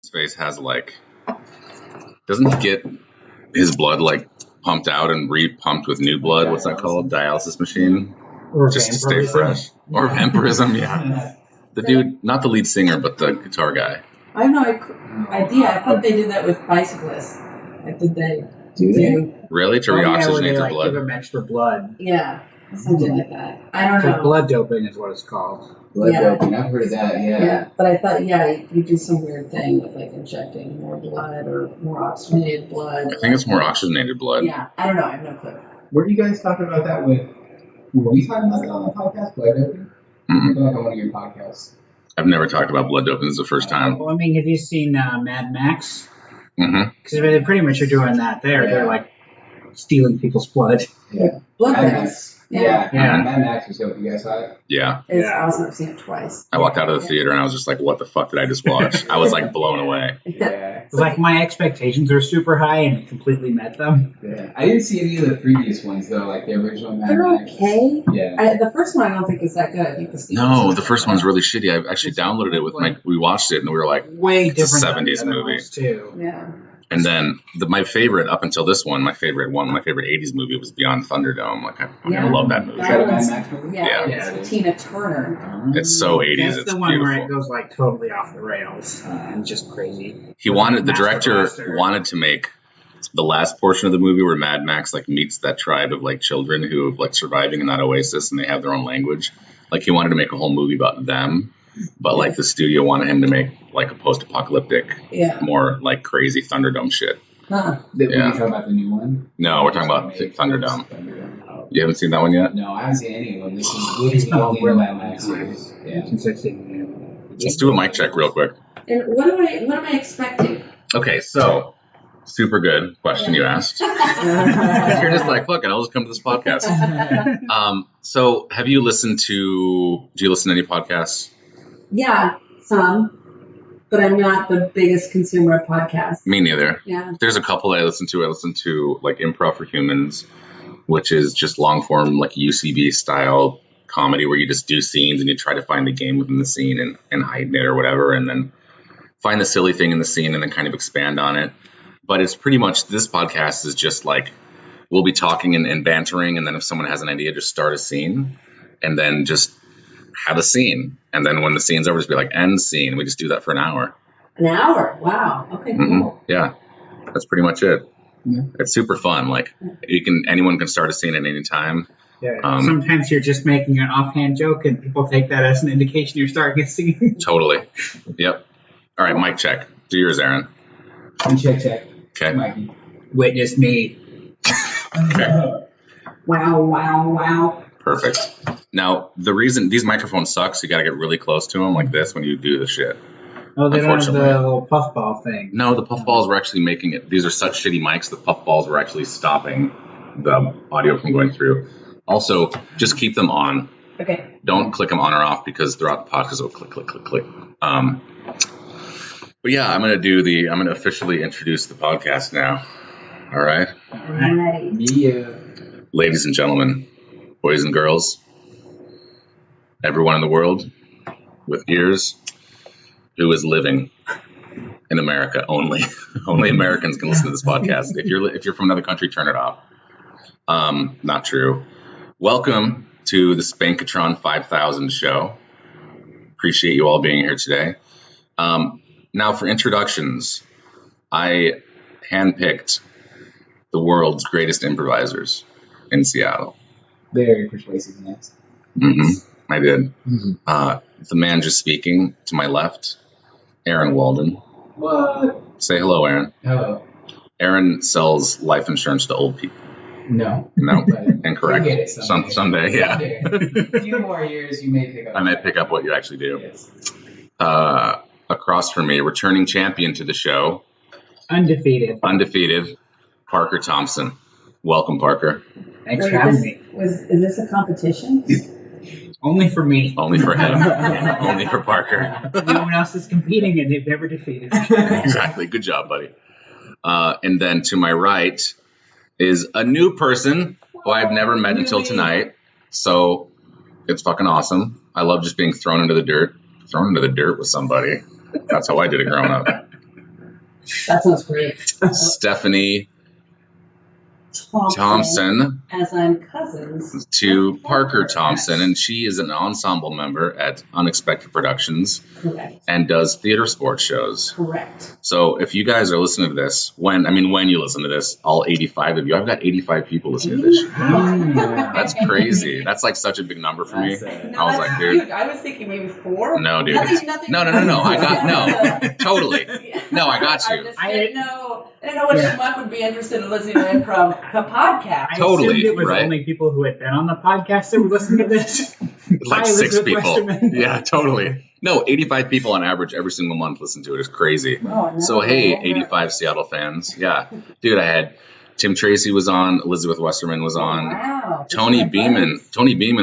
His face has like, doesn't he get his blood like pumped out and re-pumped with new blood? What's that called? Dialysis machine? Or just to stay vampirism. fresh. Or vampirism, yeah. The dude, not the lead singer, but the guitar guy. I have no idea. I thought they did that with bicyclists. Like, did they do? Really? To Oh, yeah, reoxygenate where they, their like, blood? give them extra blood. Yeah, something like that. I don't So know. blood doping is what it's called. Blood doping. I've heard of that. Yeah, but I thought, you do some weird thing with like injecting more blood or more oxygenated blood. I think it's more oxygenated blood. Yeah, I don't know. I have no clue. Were you guys talking about that with? Were we talking about that on the podcast? Blood doping? I feel like on one of your podcasts. I've never talked about blood doping. This is the first time. Well, I mean, have you seen Mad Max? Mm-hmm. Because they pretty much are doing that there. Yeah. They're like stealing people's blood. Blood Mad banks. Max. Yeah. Yeah. Mad Max was dope. You guys saw it? Yeah. It's Yeah. awesome. I've seen it twice. I walked out of the theater and I was just like, what the fuck did I just watch? I was like blown away. Yeah. It's like my expectations are super high and it completely met them. Yeah. I didn't see any of the previous ones though, like the original Mad They're Max. okay. Yeah. The first one I don't think is that good. I think No, the first one's really shitty. I actually downloaded it with we watched it and we were like, Way It's a different 70s than the other movie. ones, too. Yeah. and then my favorite up until this one, my favorite 80s movie was Beyond Thunderdome. Like I love that movie. Is that a Mad Max movie? Yeah, Yeah. it's Tina Turner. It's so 80s. That's It's the one where it beautiful. goes like totally off the rails and just crazy. The director Blaster. wanted to make the last portion of the movie where Mad Max like meets that tribe of like children who have like surviving in that oasis and they have their own language. Like he wanted to make a whole movie about them, but like the studio wanted him to make like a post-apocalyptic, more like crazy Thunderdome shit. Huh. Were you talking about the new one? No, we're talking about Thunderdome. Oh. You haven't seen that one yet? No, I haven't seen any of them. This is the only Mad Max series. Yeah. Let's do a mic check real quick. And what am I expecting? Okay, so super good question you asked. You're just like, fuck it, I'll just come to this podcast. So have you listened to? Do you listen to any podcasts? Yeah, some, but I'm not the biggest consumer of podcasts. Me neither. Yeah. There's a couple I listen to. I listen to like Improv for Humans, which is just long form like UCB style comedy where you just do scenes and you try to find the game within the scene and heighten it or whatever, and then find the silly thing in the scene and then kind of expand on it. But it's pretty much, this podcast is just like, we'll be talking and bantering, and then if someone has an idea, just start a scene, and then just have a scene. And then when the scene's over, just be like, end scene. We just do that for an hour. An hour? Wow. Okay, cool. Mm-hmm. Yeah, that's pretty much it. Yeah. It's super fun. Like, anyone can start a scene at any time. Yeah. Sometimes you're just making an offhand joke, and people take that as an indication you're starting a scene. Totally. Yep. All right, mic check. Do yours, Aaron. Check. Okay. Mikey. Witness me. Okay. Wow. Perfect. Now, the reason these microphones suck, so you got to get really close to them like this when you do the shit. Oh, they don't have the Unfortunately. little puffball thing. No, the puffballs were actually making it. These are such shitty mics. The puffballs were actually stopping the audio from going through. Also, just keep them on. Okay. Don't click them on or off because throughout the podcast it'll click. But yeah, I'm gonna officially introduce the podcast now. All right, Alrighty. Yeah. ladies and gentlemen, boys and girls, everyone in the world with ears who is living in America only. Only Americans can listen to this podcast. If you're from another country, turn it off. Not true. Welcome to the Spankatron 5000 show. Appreciate you all being here today. Now for introductions, I handpicked the world's greatest improvisers in Seattle. Very persuasive, nice. Mm-hmm. I did. The man just speaking to my left, Aaron Walden. What? Say hello, Aaron. Hello. Aaron sells life insurance to old people. No. No, But incorrect. you'll get it someday. Someday, yeah. A few more years, you may pick up. I may pick up what you actually do. Yes. Across from me, returning champion to the show, Undefeated. undefeated, Parker Thompson. Welcome, Parker. Thanks Wait, for having me. is this a competition? Only for me. Only for him. Only for Parker. No one else is competing, and they've never defeated. Exactly. Good job, buddy. And then to my right is a new person who I've never met until tonight. So it's fucking awesome. I love just being thrown into the dirt with somebody. That's how I did it growing up. That sounds great. Stephanie Thompson, as I'm cousins to Parker Thompson, and she is an ensemble member at Unexpected Productions. Correct. And does theater sports shows. Correct. So if you guys are listening to this, when you listen to this, all 85 of you, I've got 85 people listening to this shit. That's crazy. That's like such a big number for me. I was like, dude. I was thinking maybe 4. No, dude. Nothing. No. Totally. No, I got you. I didn't know what schmuck would be interested in listening to a podcast. Totally. I assumed it was only people who had been on the podcast that would listen to this. Like 6 people. Yeah, totally. No, 85 people on average every single month listen to it. It's crazy. Oh, no. So, hey, 85 Seattle fans. Yeah. Dude, I had Tim Tracy was on. Elizabeth Westerman was on. Wow. Tony Beeman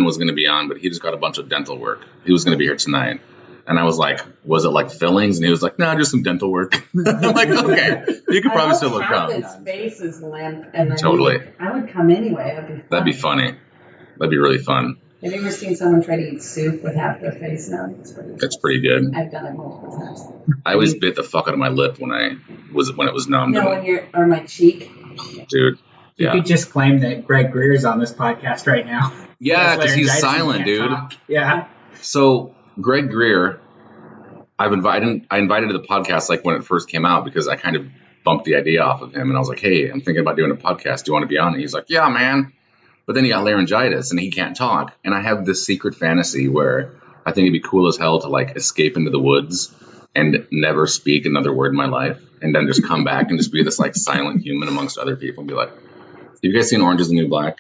was going to be on, but he just got a bunch of dental work. He was going to be here tonight. And I was like, was it like fillings? And he was like, no, just some dental work. I'm like, okay. You could probably still look come. His face is limp. And Totally. I would come anyway. That'd be funny. That'd be really fun. Have you ever seen someone try to eat soup with half their face now? That's pretty good. I've done it multiple times. I always bit the fuck out of my lip when it was numb. No, or my cheek. Dude. You Yeah. could just claim that Greg Greer's on this podcast right now. Yeah, because he's silent, dude. Yeah. So Greg Greer, I invited to the podcast like when it first came out because I kind of bumped the idea off of him, and I was like, hey, I'm thinking about doing a podcast. Do you want to be on it? He's like, yeah, man. But then he got laryngitis and he can't talk. And I have this secret fantasy where I think it'd be cool as hell to like escape into the woods and never speak another word in my life, and then just come back and just be this like silent human amongst other people and be like, have you guys seen Orange is the New Black?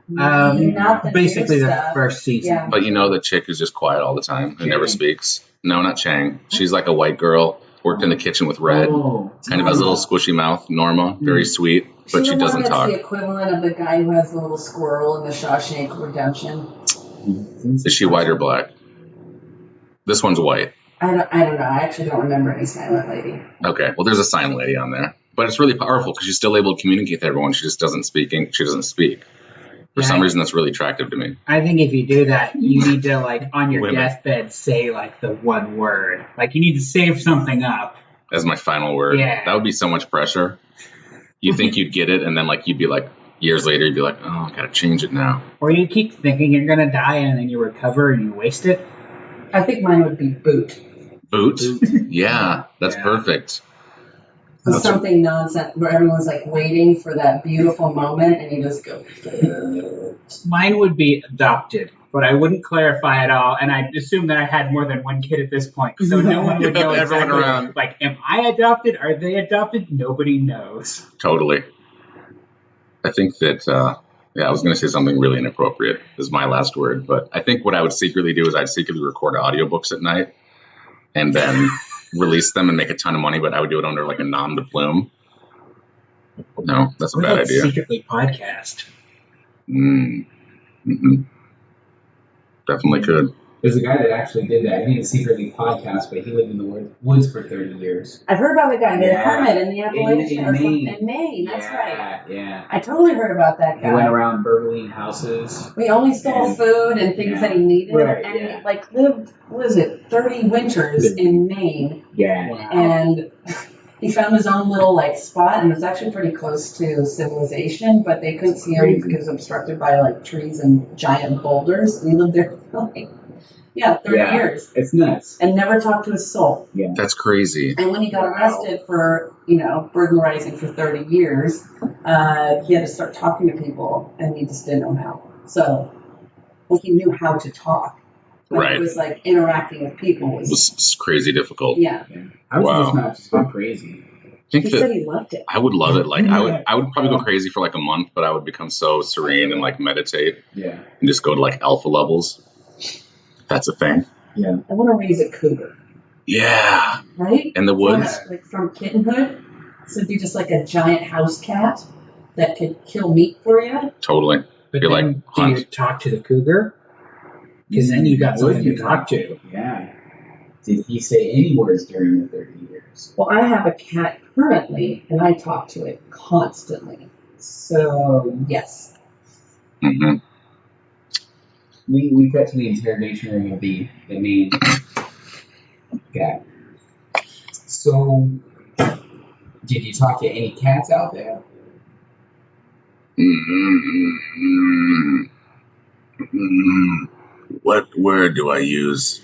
Basically the first season. Yeah. But you know the chick who's just quiet all the time, who never speaks? No, not Chang. She's like a white girl, worked in the kitchen with Red, kind of has a little squishy mouth. Norma, very sweet, but she doesn't talk. She's the equivalent of the guy who has the little squirrel in the Shawshank Redemption. Is she white or black? This one's white. I don't know. I actually don't remember any silent lady. Okay, well, there's a silent lady on there. But it's really powerful because she's still able to communicate with everyone. She just doesn't speak. She doesn't speak. For some reason, that's really attractive to me. I think if you do that, you need to, like, on your deathbed, say, like, the one word. Like, you need to save something up. As my final word. Yeah. That would be so much pressure. You think you'd get it, and then, like, you'd be like, years later, you'd be like, oh, I gotta change it now. Or you keep thinking you're gonna die, and then you recover and you waste it. I think mine would be boot. Boot? Yeah, that's perfect. Something nonsense where everyone's like waiting for that beautiful moment and you just go. Mine would be adopted, but I wouldn't clarify at all, and I'd assume that I had more than one kid at this point, so no one would know everyone exactly. Around. Like, am I adopted? Are they adopted? Nobody knows. Totally. I think that, I was going to say something really inappropriate is my last word, but I think what I would secretly do is I'd secretly record audiobooks at night and then release them and make a ton of money, but I would do it under like a nom de plume. No, that's a bad idea. Secretly podcast. Definitely could. There's a guy that actually did that. He didn't secretly podcast, but he lived in the woods for 30 years. I've heard about the guy, the hermit in the Appalachian in Maine. In Maine, that's right. Yeah. I totally heard about that guy. He went around burgling houses. We only stole food and things that he needed, and he like lived, what is it, 30 winters in Maine. Yeah. Wow. And he found his own little like spot, and it's actually pretty close to civilization, but they couldn't see him because it was obstructed by like trees and giant boulders. And he lived there for like 30 years. It's nuts. And never talked to a soul. Yeah. That's crazy. And when he got arrested for, burglarizing for 30 years, he had to start talking to people, and he just didn't know how. So, he knew how to talk. But Right. it was like interacting with people It was crazy difficult. yeah. I was Wow. just not just gone crazy. I think He said that he loved it. I would love it. Like I would probably go crazy for like a month, but I would become so serene and like meditate Yeah. and just go to like alpha levels. That's a thing. Yeah. I want to raise a cougar, Yeah. right? In the woods. Like from kittenhood. So it'd be just like a giant house cat that could kill meat for you. Totally. But You're then, like, do hunt. you talk to the cougar? Because then you got something to talk to. Yeah. Did he say any words during the 30 years? Well, I have a cat currently, and I talk to it constantly. So, yes. Mm-hmm. We got to the interrogation room of the main guy. So Did you talk to any cats out there? What word do I use?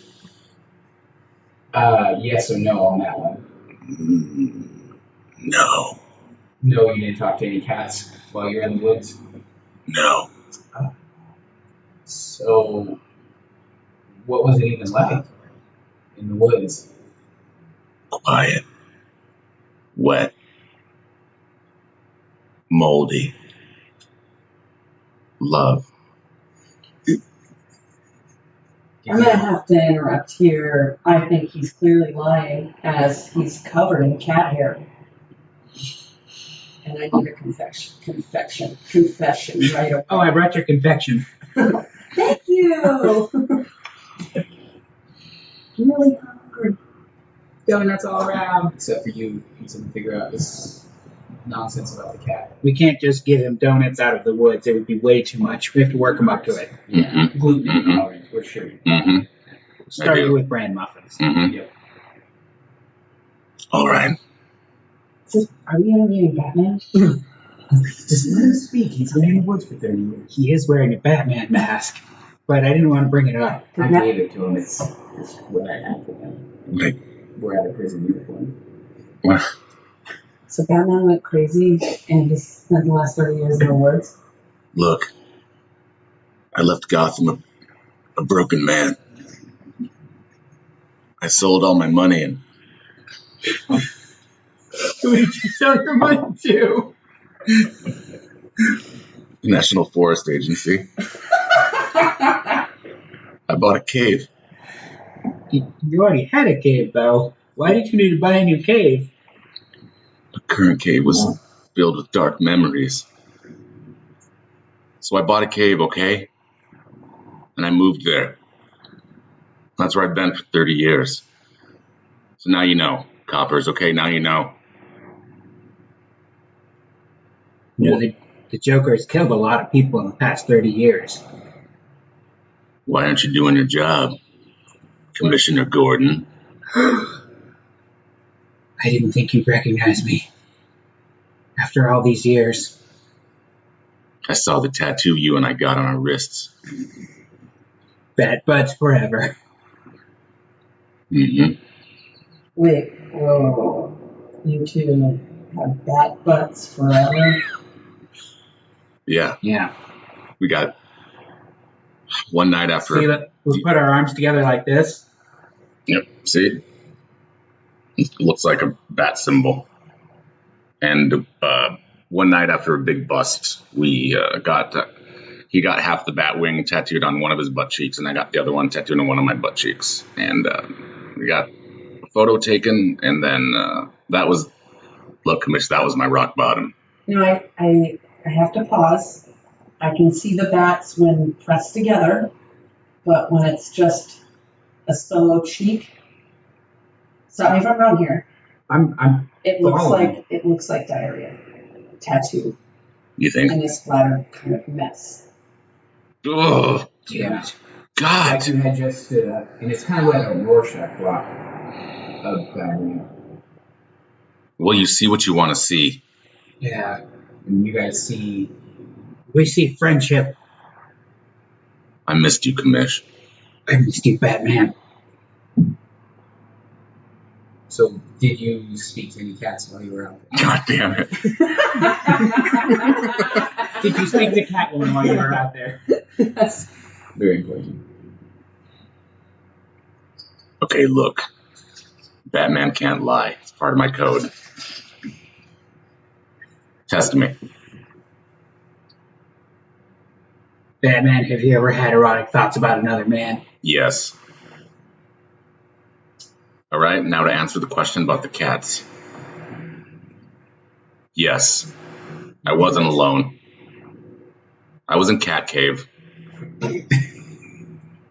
Yes or no on that one? No. No, you didn't talk to any cats while you're in the woods? No. So, what was it even like in the woods? Quiet. Wet. Moldy. Love. I'm gonna have to interrupt here. I think he's clearly lying, as he's covered in cat hair. And I need a confession right away. Oh, I brought your confection. Thank you. I'm really hungry. Donuts all around. Except for you to figure out this nonsense about the cat. We can't just give him donuts out of the woods. It would be way too much. We have to work him up to it. Yeah. Gluten intolerant, for sure. Starting with bran muffins. Yep. All right. Are we interviewing Batman? Just let him speak. He's been in the woods for 30 years. He is wearing a Batman mask, but I didn't want to bring it up. I gave it to him. It's what I had for him. Like, We're out of prison uniform. what? So Batman went crazy and just spent the last 30 years in the woods? Look, I left Gotham a broken man. I sold all my money and Who did you sell your money to? National Forest Agency. I bought a cave. You already had a cave, though. Why did you need to buy a new cave? The current cave was filled with dark memories. So I bought a cave, okay? And I moved there. That's where I've been for 30 years. So now you know, coppers, okay? Now you know. You know, the Joker has killed a lot of people in the past 30 years. Why aren't you doing your job, Commissioner Gordon? I didn't think you'd recognize me. After all these years. I saw the tattoo you and I got on our wrists. Bad buds forever. Mm-hmm. Wait, whoa. You two have bat butts forever? Yeah, Yeah. we got one night after. See, look, we put our arms together like this. Yep, see? It looks like a bat symbol. And one night after a big bust, we he got half the bat wing tattooed on one of his butt cheeks, and I got the other one tattooed on one of my butt cheeks. And we got a photo taken, and then that was, look, Commish, that was my rock bottom. You know, I have to pause. I can see the bats when pressed together, but when it's just a solo cheek, stop me if I'm wrong here. It looks like diarrhea tattoo You think? in a splattered kind of mess. Oh, Yeah. God. Like you had just stood up, and it's kind of like a Rorschach block of diarrhea. Well, you see what you want to see. Yeah. And you guys see. We see friendship. I missed you, Commish. I missed you, Batman. So, did you speak to any cats while you were out there? God damn it. Did you speak to Catwoman while you were out there? Yes. Very important. Okay, look. Batman can't lie. It's part of my code. Test me. Batman, have you ever had erotic thoughts about another man? Yes. All right, now to answer the question about the cats. Yes, I wasn't alone. I was in Cat Cave.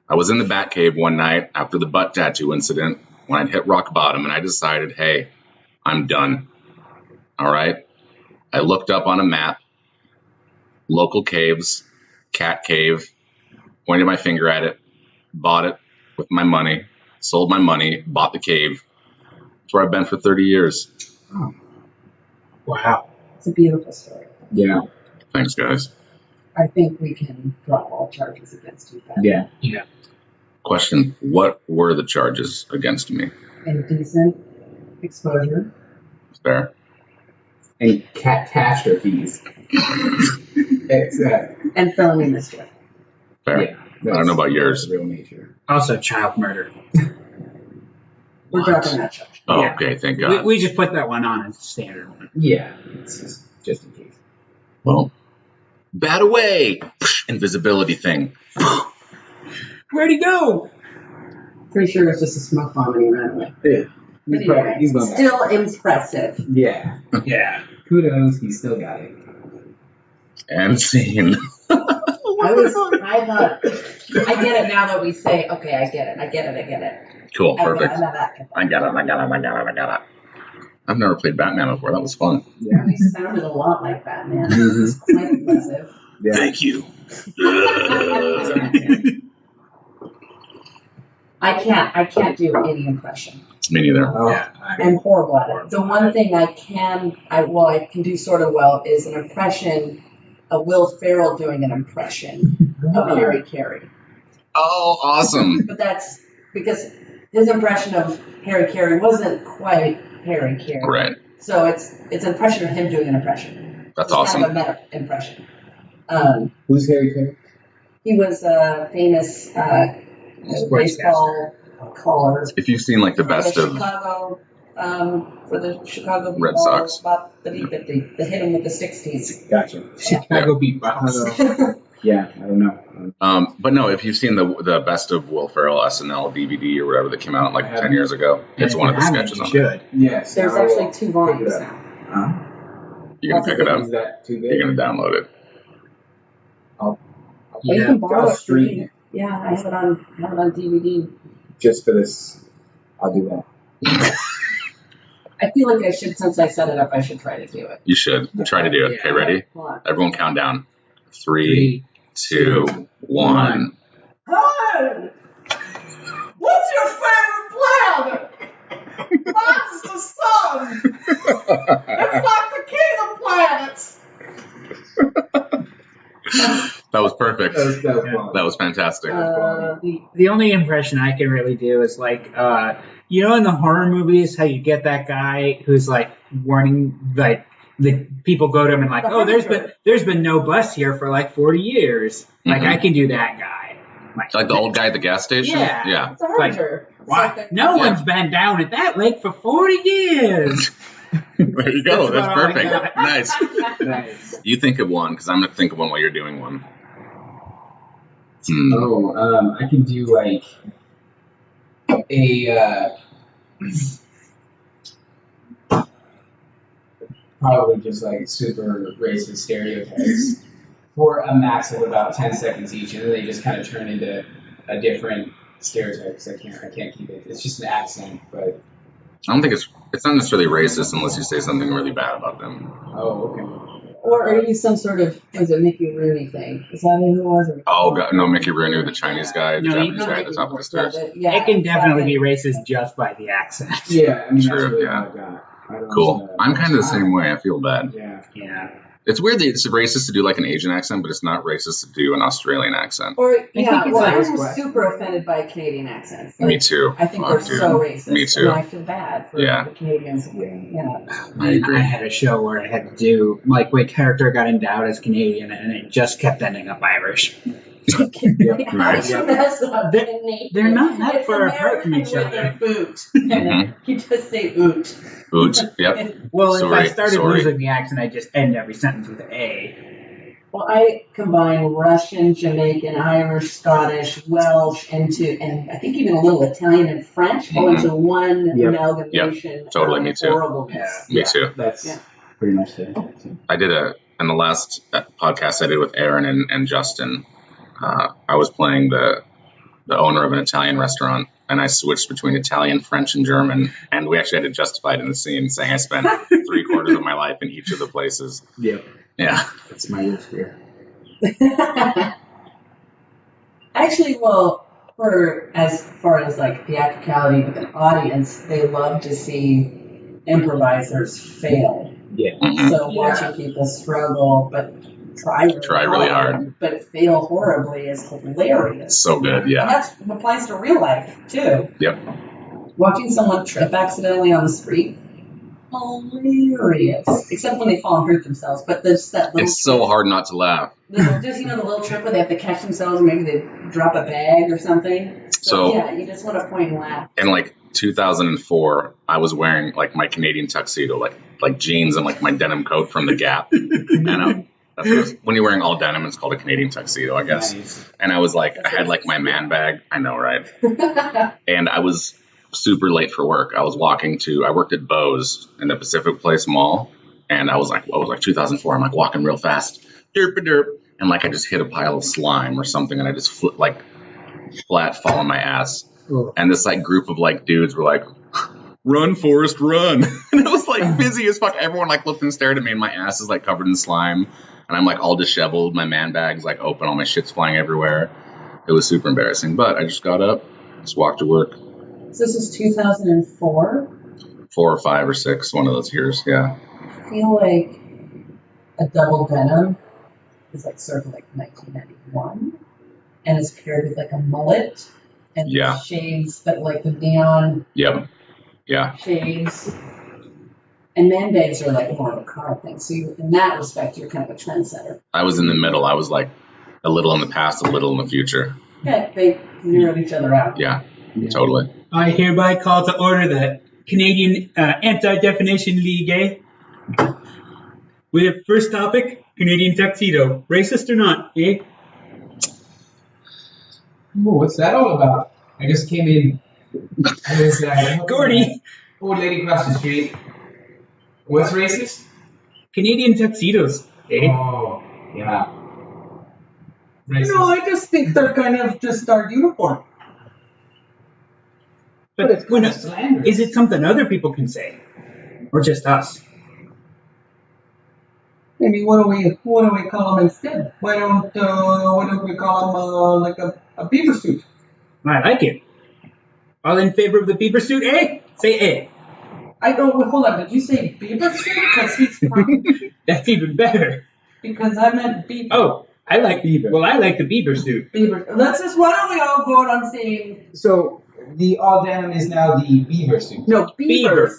I was in the Bat Cave one night after the butt tattoo incident when I'd hit rock bottom, and I decided, hey, I'm done. All right? I looked up on a map, local caves, Cat Cave, pointed my finger at it, bought it with my money, sold my money, bought the cave. That's where I've been for 30 years. Oh. Wow. It's a beautiful story. Yeah. Thanks, guys. I think we can drop all charges against you. Ben. Yeah. Yeah. Question: what were the charges against me? Indecent exposure. Fair. And catastrophes. It's And felony mischief. Fair. yeah. I don't know about yours. Real nature. Also, child murder. We're What? dropping that charge. Oh, Yeah. okay. Thank God. We just put that one on as a standard one. Yeah. It's just in case. Well, bat away. Invisibility thing. Where'd he go? Pretty sure it's just a smoke bomb and he ran away. Yeah. But anyway, He's going back. still impressive. Yeah. Yeah. Kudos. He still got it. And scene. I thought, I get it now that we say, okay, I get it. Cool. Perfect. I got it. I got it. I've never played Batman before. That was fun. Yeah. You sounded a lot like Batman. Mhm. It's quite impressive. Yeah. Thank you. I can't do any impression. Me neither. Oh, Yeah. I'm horrible at it. The one thing I can do sort of well is an impression of Will Ferrell doing an impression of Harry Carey. Oh, awesome. But that's because his impression of Harry Carey wasn't quite Harry Carey. Right. So it's an impression of him doing an impression. That's It's awesome. kind of a meta impression. Who's Harry Carey? He was a famous baseball caller. If you've seen like the best for of Chicago, for the Chicago Red Ball, Sox. About the hit him with the 60s. Gotcha. Chicago beatbox. Yeah, I don't know. but no, if you've seen the best of Will Ferrell SNL DVD or whatever that came out like 10 years ago, it's one of the sketches You on it. should. Yes. There's I will actually 2 volumes pick it now. You're going to pick it up. Is that too big? You're going to download it. Well, you Yeah, can borrow I'll it stream free. it. Yeah, I have it on DVD. Just for this, I'll do that. I feel like I should, since I set it up, I should try to do it. You should try to do it. Okay, ready? Hold on. Everyone count down. 3, 2, 1. Hey! What's your favorite planet? Mine's the sun. It's like the king of planets. That was perfect. That was fun. That was fantastic. The only impression I can really do is like, in the horror movies, how you get that guy who's like warning, like the people go to him and like, oh, there's been no bus here for like 40 years. Like I can do that guy. Like the old guy at the gas station? Yeah. Yeah. It's a harbinger. Wow, no one's been down at that lake for 40 years. There you go. That's That's about all I perfect. got. Nice. Nice. You think of one, because I'm going to think of one while you're doing one. Oh, I can do like a probably just like super racist stereotypes for a max of about 10 seconds each, and then they just kind of turn into a different stereotype. Because I can't keep it. It's just an accent, but I don't think it's not necessarily racist unless you say something really bad about them. oh, okay. Or are you some sort of, was it Mickey Rooney thing? Is that who it was? Oh, God, no, Mickey Rooney, the Chinese guy, the No, Japanese you- guy at the top of the stairs. Yeah, It can definitely be racist just by the accent. Yeah, I mean Sure, that's really yeah. all I got. I don't, Cool. I'm kind of the same way. I feel bad. Yeah. Yeah. It's weird that it's racist to do like an Asian accent, but it's not racist to do an Australian accent. Or, think it's I'm like- super offended by Canadian accents. Me too. I think Fuck, they're dude. so racist. Me too. And I feel bad for Yeah. the Canadians. Yeah. I agree. I had a show where I had to do, like, my character got endowed as Canadian, and it just kept ending up Irish. Nice. They're not that far apart from each other. Boot. Mhm. You just say oot. Oot. Yep. Well, if I Sorry, started sorry. losing the accent, I'd just end every sentence with an A. Well, I combine Russian, Jamaican, Irish, Scottish, Welsh and I think even a little Italian and French all into one Yep. amalgamation. Totally, of me too. horribleness. Me too. That's Yeah. pretty much it. I did in the last podcast I did with Aaron and Justin, I was playing the owner of an Italian restaurant, and I switched between Italian, French, and German, and we actually had to justify it in the scene, saying I spent 3/4 of my life in each of the places. Yep. Yeah. That's my worst fear. Actually, well, for as far as like theatricality with an audience, they love to see improvisers fail Yeah. So watching people struggle, but try really hard, but fail horribly is hilarious. So good, And that applies to real life too. Yep. Watching someone trip accidentally on the street, hilarious. Except when they fall and hurt themselves. But there's that little. It's so hard not to laugh. Just the little trip where they have to catch themselves, and maybe they drop a bag or something. So yeah, you just want to point and laugh. In like 2004, I was wearing like my Canadian tuxedo, like jeans and like my denim coat from the Gap. And when you're wearing all denim, it's called a Canadian tuxedo, I guess. Nice. And I was like, I had like my man bag. I know, right? And I was super late for work. I worked at Bose in the Pacific Place Mall. And I was like, 2004. I'm like walking real fast. Derp. And like I just hit a pile of slime or something. And I just flat fall on my ass. Ooh. And this like group of like dudes were like, run, Forrest, run. And it was like busy as fuck. Everyone like looked and stared at me, and my ass is like covered in slime. And I'm like all disheveled. My man bag's like open. All my shit's flying everywhere. It was super embarrassing. But I just got up, just walked to work. So this is 2004? 4 or 5 or 6, one of those years, yeah. I feel like a double denim is like sort of like 1991. And it's paired with like a mullet and shades, but like the neon shades. And man bags are like more of a car thing. So in that respect, you're kind of a trendsetter. I was in the middle. I was like a little in the past, a little in the future. Yeah, they mirrored each other out. Yeah, totally. I hereby call to order the Canadian Anti-Defamation League, With the first topic, Canadian tuxedo. Racist or not, Ooh, what's that all about? I just came in. Gordy! Old lady across the street. What's racist? Canadian tuxedos, Oh, yeah. Racist. I just think they're kind of just our uniform. But it's kind of slanderous. Is it something other people can say? Or just us? Maybe what do we call them instead? Why don't we call them like a beaver suit? I like it. All in favor of the beaver suit, Say I don't. Hold on. Did you say beaver suit? Because he's from. That's even better. Because I meant beaver. Oh, I like beaver. Well, I like the beaver suit. Beaver. Why don't we all vote on saying? So the all denim is now the beaver suit. No, beaver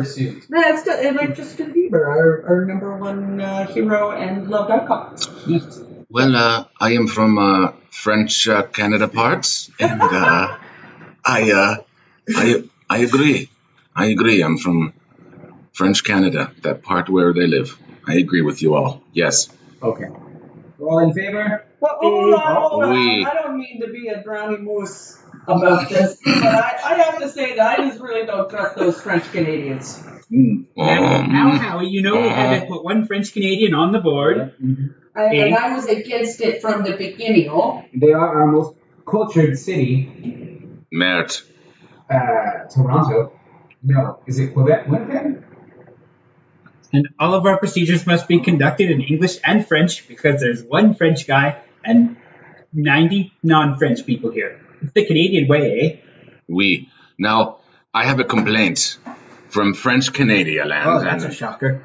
suit. No, it's still like Justin Bieber, our number one hero and loved icon. Well, I am from French Canada parts, and I agree. I agree. I'm from French Canada, that part where they live. I agree with you all. Yes. Okay. All in favor? Well, hold on. I don't mean to be a brownie moose about this, but I have to say that I just really don't trust those French Canadians. Now, Howie, we had to put one French Canadian on the board. And I was against it from the beginning. They are our most cultured city. Mert. Toronto. No, is it Quebec? Winnipeg? And all of our procedures must be conducted in English and French because there's one French guy and 90 non-French people here. It's the Canadian way, Oui. Now, I have a complaint from French Canada land. Oh, that's a shocker.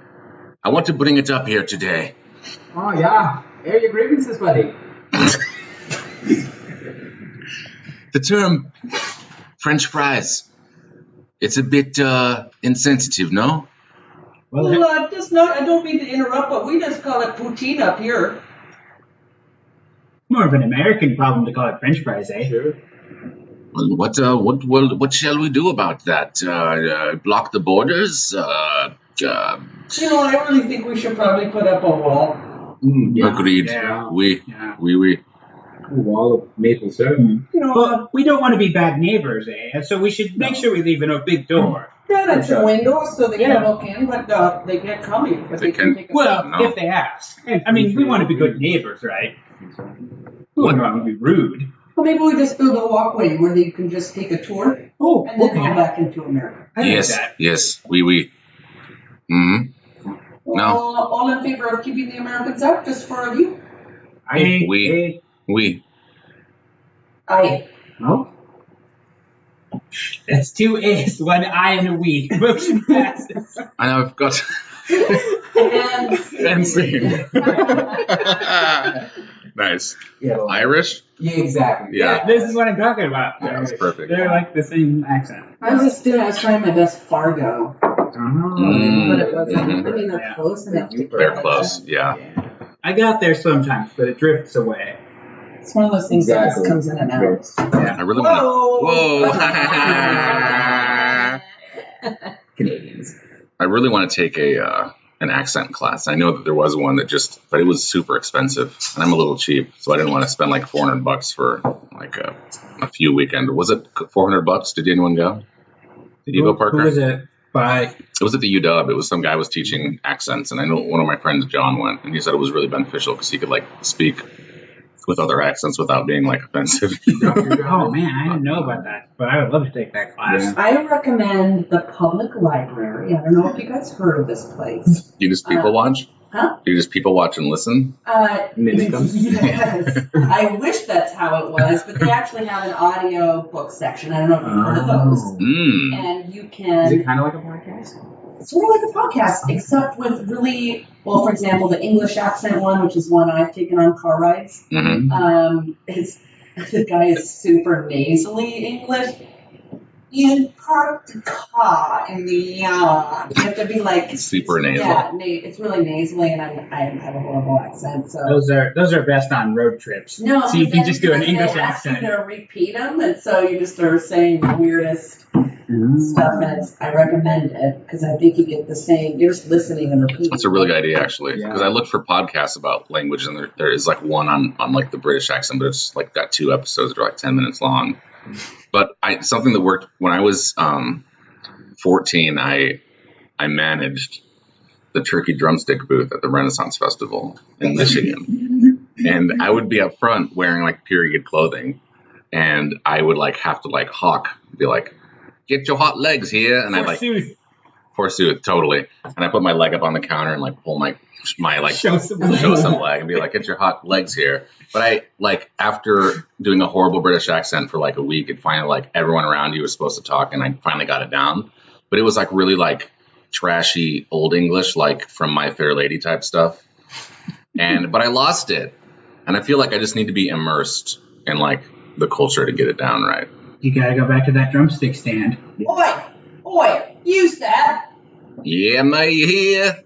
I want to bring it up here today. Oh, yeah. Air your grievances, buddy. The term French fries. It's a bit insensitive, no? Well, I don't mean to interrupt, but we just call it poutine up here. More of an American problem to call it French fries, Sure. Well, what shall we do about that? Block the borders? I really think we should probably put up a wall. Agreed. Yeah. Oui. A wall of maple syrup. But we don't want to be bad neighbors, So we should make sure we leave a big door. Yeah, that's a window so they can look in, but they can't come in. But they can take if they ask. I mean, we want to be good neighbors, right? We wouldn't want to be rude. Well, maybe we just build a walkway where they can just take a tour and then go back into America. Yes. Oui. Mm-hmm. All in favor of keeping the Americans out, just for a view? Oui. Aye. No? That's 2 A's, 1 I, and a we. Motion passes. And I've got And scene. Nice. Yeah. Irish? Yeah, exactly. Yeah. This is what I'm talking about. Yeah, that's perfect. They're like the same accent. I was trying my best Fargo, but it wasn't. Mhm. I mean, they're close enough to They're get close, like yeah. I got there sometimes, but it drifts away. that. It's one of those things that just comes in and out. I really want to. Whoa! Canadians. I really want to take an accent class. I know that there was one that but it was super expensive, and I'm a little cheap, so I didn't want to spend like $400 for like a few weekend. Was it $400? Did anyone go? Did you go, Parker? Who was it by? It was at the UW. It was some guy was teaching accents, and I know one of my friends, John, went, and he said it was really beneficial because he could like speak with other accents without being like offensive. Oh man, I didn't know about that, but I would love to take that class. Yeah. I recommend the public library. I don't know if you guys heard of this place. You just people watch? Huh? You just people watch and listen? Mimic them. Yes. I wish that's how it was, but they actually have an audio book section. I don't know if you've heard of those. Mm. And you Is can, it kind of like a podcast? sort of like a podcast, except with really, well, for example, the English accent one, which is one I've taken on car rides. Mm-hmm. The guy is super nasally English. You parked the car in the yard. You have to be like Super nasal. Yeah, it's really nasally, and I have a horrible accent. So Those are best on road trips. no, so you but can then just do an English they ask you accent. to repeat them, and so you just are saying the weirdest stuff. And I recommend it because I think you get the same. You're just listening and repeating. That's a really good idea, actually, Yeah. because I looked for podcasts about language, and there is like one on like the British accent, but it's like got 2 episodes that are like 10 minutes long. But something that worked when I was 14, I managed the turkey drumstick booth at the Renaissance Festival in Michigan, and I would be up front wearing like period clothing, and I would like have to like hawk, be like, "Get your hot legs here," and I'd like. Forsooth, totally. And I put my leg up on the counter and like pull my like Show some leg and be like, "Get your hot legs here." But I like after doing a horrible British accent for like a week, it finally like everyone around you was supposed to talk, and I finally got it down. But it was like really like trashy old English, like from My Fair Lady type stuff. But I lost it, and I feel like I just need to be immersed in like the culture to get it down right. You gotta go back to that drumstick stand. Oi, you sir. Yeah, mate, here.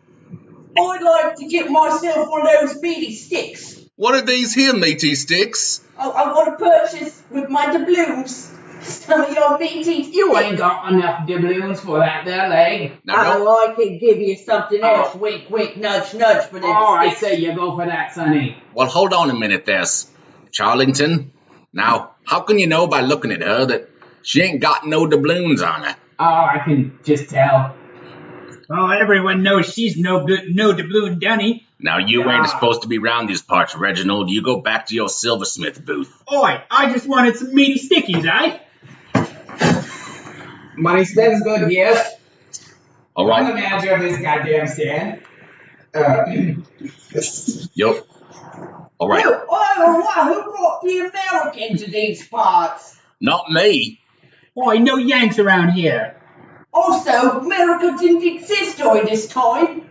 I'd like to get myself one of those meaty sticks. What are these here, meaty sticks? I want to purchase with my doubloons some of your meaty sticks. You ain't got enough doubloons for that there leg. No. I can give you something else. Wink, wink, nudge, nudge for them Oh, I sticks. say you go for that, sonny. Well, hold on a minute there, Charlington. Now, how can you know by looking at her that she ain't got no doubloons on her? Oh, I can just tell. Oh, everyone knows she's no good, no doubloon dunny. Now, you ain't supposed to be round these parts, Reginald. You go back to your silversmith booth. Oi, I just wanted some meaty stickies, eh? Money spends good, yes. All I'm the right. manager of this goddamn stand. Yup. All right. Who brought the American to these parts? Not me. Oi, no Yanks around here. Also, America didn't exist during this time.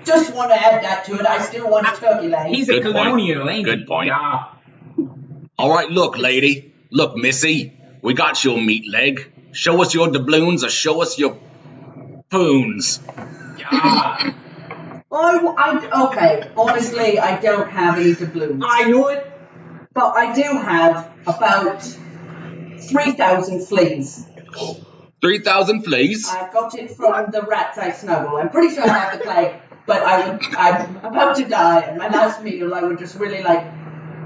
Just want to add that to it. I still want a turkey leg. He's Good a colonial, point. ain't Good he? point. Yeah. All right, look, lady. Look, missy. We got your meat leg. Show us your doubloons or show us your poons. Yeah. Okay, honestly, I don't have any doubloons. I know it. But I do have about 3,000 fleas. 3,000 fleas. I got it from the rats I snuggle. I'm pretty sure I have the plague, but I'm about to die, and my last meal I would just really like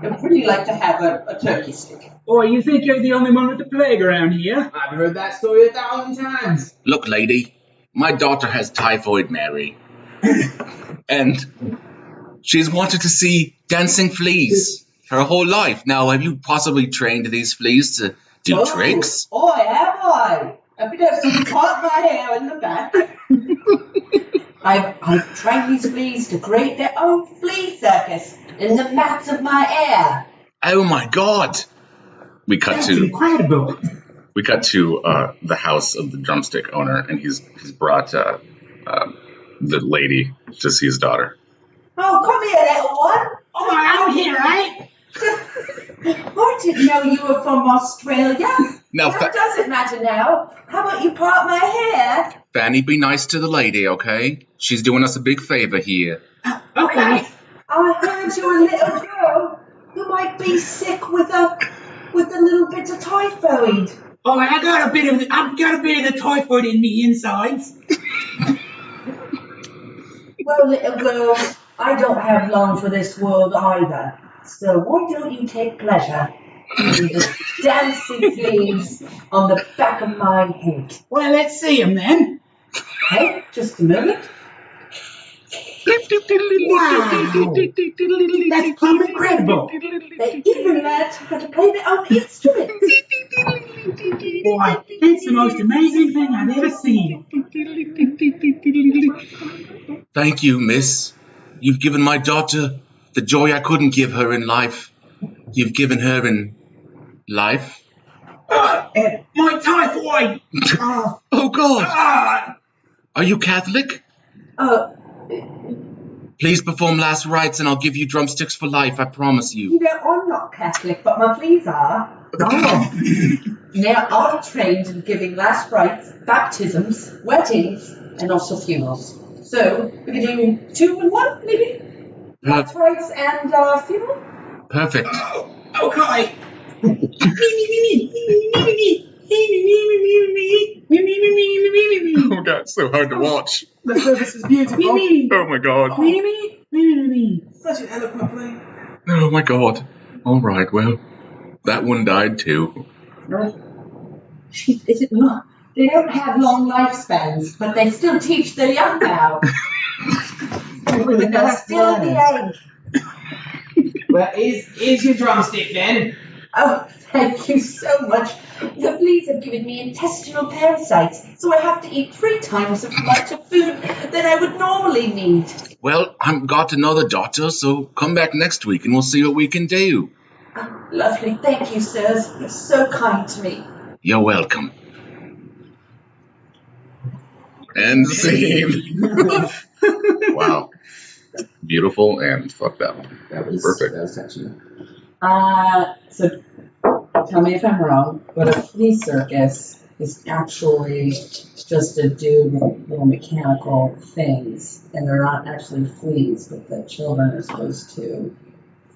to have a turkey stick. Oi, you think you're the only one with the plague around here? I've heard that story 1,000 times. Look, lady. My daughter has typhoid Mary. And she's wanted to see dancing fleas her whole life. Now, have you possibly trained these fleas to do tricks? Oh, have I? I've been able to part my hair in the back. I've trained these fleas to create their own flea circus in the mats of my hair. Oh my God! We cut That's to incredible. the house of the drumstick owner, and he's brought the lady to see his daughter. Oh, come here, little one. Oh, I'm here, right? I didn't know you were from Australia. Now, That doesn't matter now. How about you part my hair? Fanny, be nice to the lady, okay? She's doing us a big favor here. Okay. I heard you're a little girl who might be sick with a little bit of typhoid. Oh, I've got a bit of the typhoid in me insides. Well, little girl, I don't have long for this world either. So why don't you take pleasure in the dancing fleas on the back of my head? Well, let's see him then. Okay, just a moment. Wow. That's plumb incredible. They even learned how to play their own instruments. Boy, it's the most amazing thing I've ever seen. Thank you, miss. You've given my daughter the joy I couldn't give her in life. You've given her in life. My typhoid. Oh, God. Are you Catholic? Please perform last rites and I'll give you drumsticks for life, I promise you. You know, I'm not Catholic, but my fleas are. Now, I'm trained in giving last rites, baptisms, weddings, and also funerals. So, we can do 2 in 1, maybe? Last rites and funeral? Perfect. Okay. Oh, God, it's so hard to watch. The service is beautiful. Oh, my God. Such an eloquent play. Oh, my God. All right, well, that one died, too. Is it not? They don't have long lifespans, but they still teach their young now. Really They're nice still the plans. age. Well, is your drumstick then? Oh, thank you so much. The fleas have given me intestinal parasites, so I have to eat 3 times as much of food than I would normally need. Well, I've got another daughter, so come back next week and we'll see what we can do. Oh, lovely. Thank you, sirs. You're so kind to me. You're welcome. End scene. Wow. Beautiful and fucked up. That was Perfect. That was touching. So tell me if I'm wrong, but a flea circus is actually just a dude with little mechanical things, and they're not actually fleas, but the children are supposed to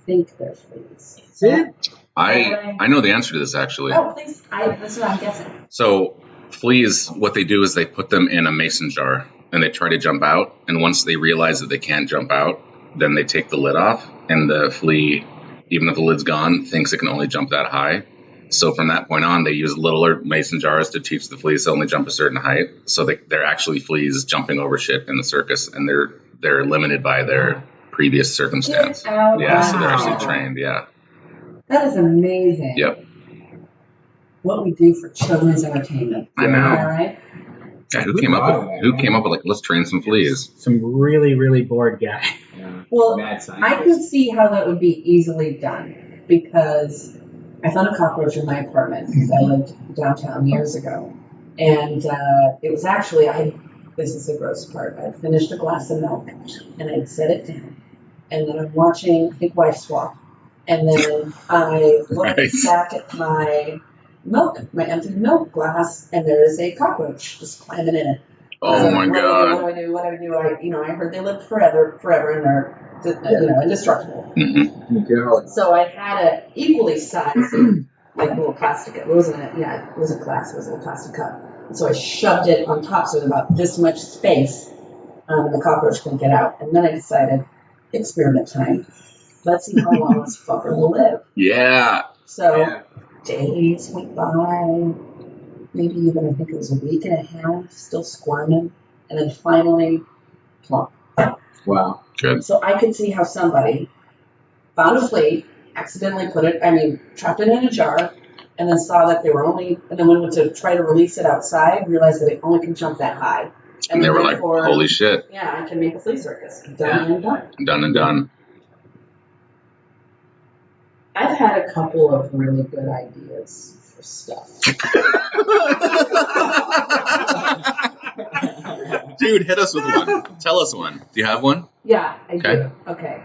think they're fleas. I know the answer to this, actually. Oh, please. That's what I'm guessing. So fleas, what they do is they put them in a mason jar and they try to jump out. And once they realize that they can't jump out, then they take the lid off. And the flea, even if the lid's gone, thinks it can only jump that high. So from that point on, they use littler mason jars to teach the fleas to only jump a certain height. So they're actually fleas jumping over shit in the circus, and they're limited by their previous circumstance. Yeah, so they're actually trained. Yeah. That is amazing. Yep. What we do for children's entertainment. I know. All right. Yeah, who came up with like, let's train some fleas? Some really, really bored guy. Yeah. Well, Mad I scientist. can see how that would be easily done because I found a cockroach in my apartment because I lived downtown years ago. And it was actually, this is the gross part, I had finished a glass of milk and I'd set it down. And then I'm watching, I think, Wife Swap. And then I looked back at my empty milk glass, and there is a cockroach just climbing in it. Oh my God. What do I do? I heard they live forever, and they're, indestructible. Mm-hmm. So I had an equally sized, like little plastic. It wasn't it wasn't glass. It was a little plastic cup. And so I shoved it on top, so it was about this much space, and the cockroach couldn't get out. And then I decided, experiment time. Let's see how long this fucker will live. Yeah. So days went by, maybe even I think it was a week and a half, still squirming, and then finally, plump. Wow. Good. So I could see how somebody found a flea, accidentally trapped it in a jar, and then saw that they were and then went to try to release it outside, realized that it only can jump that high. And they were like, holy shit. Yeah, I can make a flea circus. Done and done. Done and done. I've had a couple of really good ideas for stuff. Jeez, Dude, hit us with one. Tell us one. Do you have one? Yeah, I Okay. do. Okay.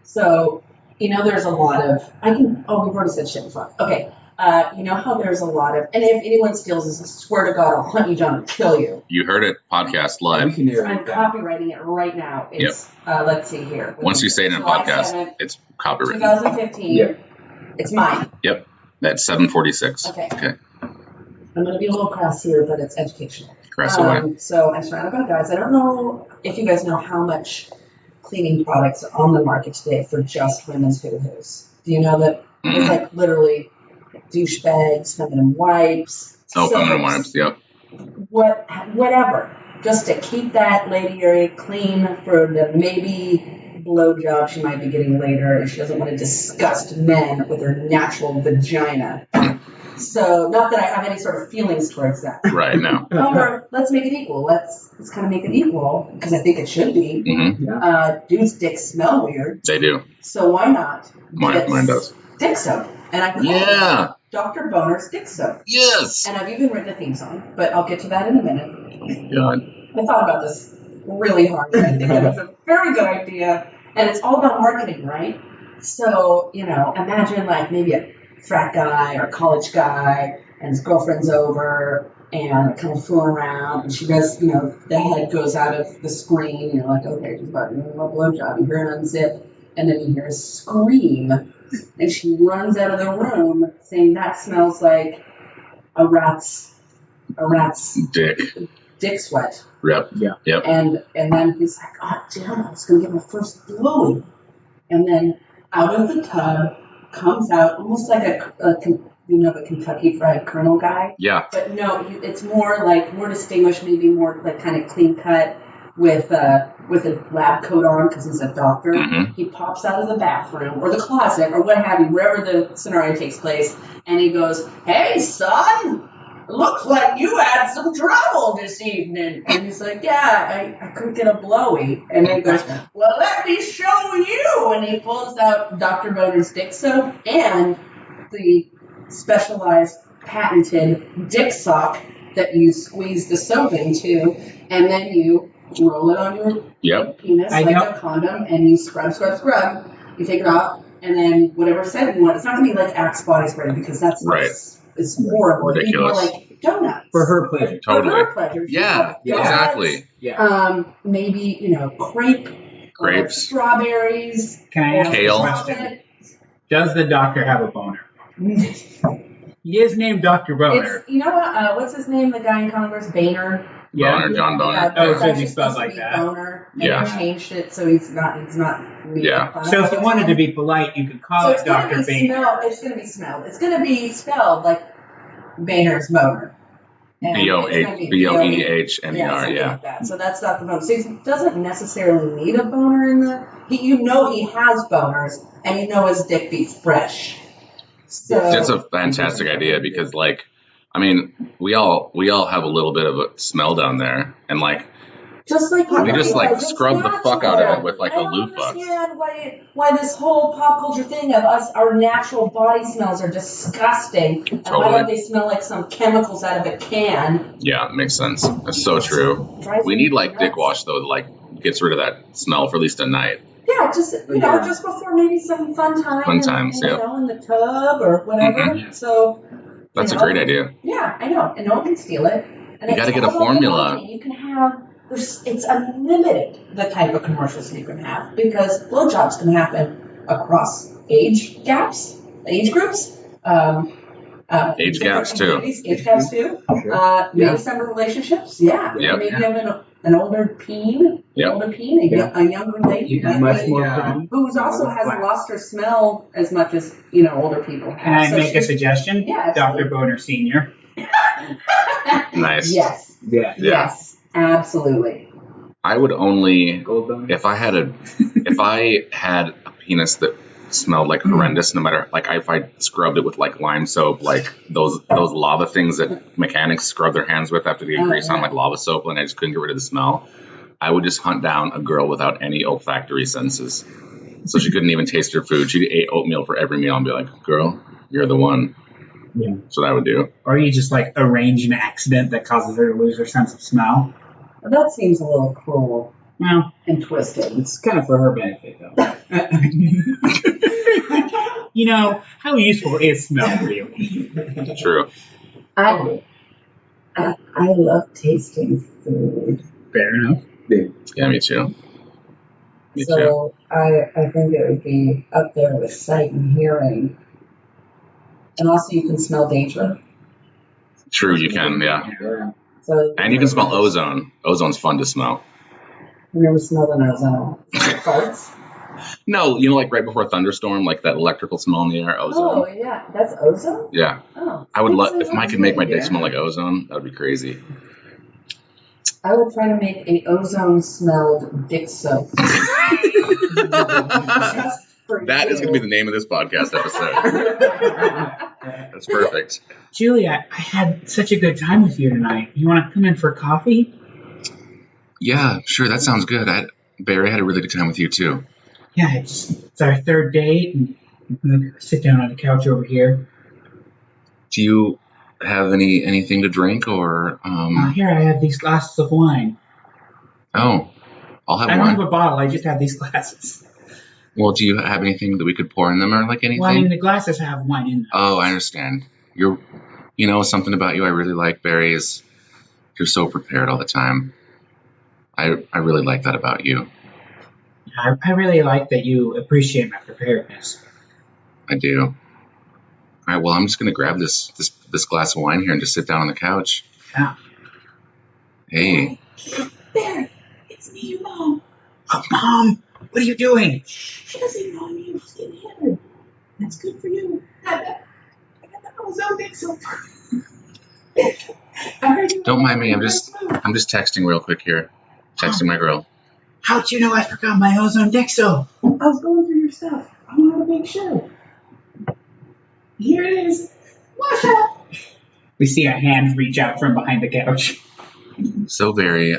So, there's a lot of, we've already said shit before. Okay. You know how there's a lot of, and if anyone steals this, I swear to God, I'll hunt you down and kill you. You heard it. Podcast live. We can So I'm narrate that. copywriting it right now. It's, let's see here. Once you say it in a July podcast, 7th, it's copyrighted. 2015. Yep. It's mine. Yep. That's 746. Okay. Okay. I'm going to be a little crass here, but it's educational. Press away. So I'm surrounded by guys. I don't know if you guys know how much cleaning products are on the market today for just women's hoo-hoos. Do you know that it's like literally douchebags, feminine wipes, Oh, feminine soaps, wipes. Yep. whatever, just to keep that lady area clean for the maybe blowjob she might be getting later, and she doesn't want to disgust men with her natural vagina. So, not that I have any sort of feelings towards that. Right now. However, let's make it equal. Let's kind of make it equal, because I think it should be. Mm-hmm. Dudes' dicks smell weird, They do. so why not? Mine does. Dick soap. And I call Yeah. it Dr. Boner's dick soap. Yes. And I've even written a theme song, but I'll get to that in a minute. God. I thought about this really hard. I think that was a very good idea. And it's all about marketing, right? So, imagine like maybe a frat guy or college guy and his girlfriend's over and kind of fooling around. And she does, the head goes out of the screen. You're like, okay, she's about to give him a blowjob. You hear an unzip. And then you hear a scream. And she runs out of the room saying that smells like a rat's dick sweat. Yep. Yeah. And then he's like, oh, damn, I was going to get my first blowy. And then out of the tub comes out almost like the Kentucky Fried Colonel guy. Yeah. But no, it's more distinguished, maybe more like kind of clean cut with a lab coat on because he's a doctor. Mm-hmm. He pops out of the bathroom or the closet or what have you, wherever the scenario takes place, and he goes, "Hey, son, looks like you had some trouble this evening." And he's like, "Yeah, I couldn't get a blowy." And then he goes, "Well, let me show you." And he pulls out Dr. Boner's dick soap and the specialized, patented dick sock that you squeeze the soap into, and then you roll it on your penis like a condom, and you scrub. You take it off, and then whatever scent you want. It's not going to be like Axe body spray because that's right. It's horrible. Ridiculous. It's more like donuts. For her pleasure. Totally. For her pleasure. Yeah. Donuts, Exactly. Yeah. Maybe grapes, strawberries. Can I ask Kale. a question? Does the doctor have a boner? He is named Dr. Boner. It's, what's his name? The guy in Congress, Boehner. Boner, John Boner. Oh, so he spells like that. Boner. And Yeah. he changed it so he's not. Yeah. So if you wanted to be polite, you could call it Dr. Boehner. It's going to be smelled. It's going to be spelled like Boehner's boner. Boehner. Yeah. Like that. So that's Dr. Boner. So he doesn't necessarily need a boner in the. He has boners, and his dick be fresh. So That's a fantastic idea because, we all have a little bit of a smell down there, and just like we just scrub the fuck out of it with a loofah. I don't understand why this whole pop culture thing of our natural body smells are disgusting. And why don't they smell like some chemicals out of a can? Yeah, it makes sense. That's so true. We need dick wash though, that gets rid of that smell for at least a night. Yeah, just before maybe some fun time. Fun times, in the tub or whatever. Mm-hmm. So that's a great idea. Yeah, I know, and no one can steal it. And you got to get a formula. You can have. It's unlimited the type of commercials you can have because blowjobs can happen across age groups. Age gaps too. Maybe some relationships. Yeah. Yep. Maybe you have an older peen. Yep. A younger lady. Much more who also hasn't lost her smell as much as older people have. Can I make a suggestion? Yeah. Dr. Boner Sr. Nice. Yes. Yeah. Yes. Absolutely. I would only if I had a penis that smelled horrendous, no matter if I scrubbed it with lime soap, those lava things that mechanics scrub their hands with after they get grease on lava soap, and I just couldn't get rid of the smell. I would just hunt down a girl without any olfactory senses, so she couldn't even taste her food. She'd eat oatmeal for every meal and be like, "Girl, you're the one." Yeah. That's what I would do. Or you just like arrange an accident that causes her to lose her sense of smell. Well, that seems a little cruel Well, and twisted. It's kind of for her benefit, though. you know, how useful is smell really? True. I love tasting food. Fair enough. Yeah, me too. Me too. So I think it would be up there with sight and hearing. And also you can smell danger. True, you can, yeah. Yeah. So And you can smell ozone. Ozone's fun to smell. I've never smelled an ozone. Farts? No, you know, like right before a thunderstorm, like that electrical smell in the air, Oh, ozone. yeah. That's ozone? Yeah. Oh. I would love, That's if I could make my day Yeah. smell like ozone, that would be crazy. I would try to make a ozone-smelled dick soap. That is going to be the name of this podcast episode. That's perfect. Julia, I had such a good time with you tonight. You want to come in for coffee? Yeah, sure, that sounds good. Barry had a really good time with you too. Yeah, it's our third date, and I'm gonna sit down on the couch over here. Do you have anything to drink or Here I have these glasses of wine. Oh, I'll have I don't one. have a bottle. I just have these glasses. Well, do you have anything that we could pour in them or like anything? Well, I mean, the glasses have wine in them. Oh, I understand. You know, something about you I really like, Barry, is you're so prepared all the time. I really like that about you. I really like that you appreciate my preparedness. I do. All right, well, I'm just going to grab this glass of wine here and just sit down on the couch. Yeah. Hey. There, it's me, your mom. Oh, Mom, what are you doing? She doesn't know me. She's getting hammered. That's good for you. I got the ozone dick soap. Don't mind me. I'm just texting real quick here. Texting my girl. How'd you know I forgot my ozone dick soap? I was going through your stuff. I wanted to make sure. Here it is. Wash up. We see a hand reach out from behind the couch. So, Barry,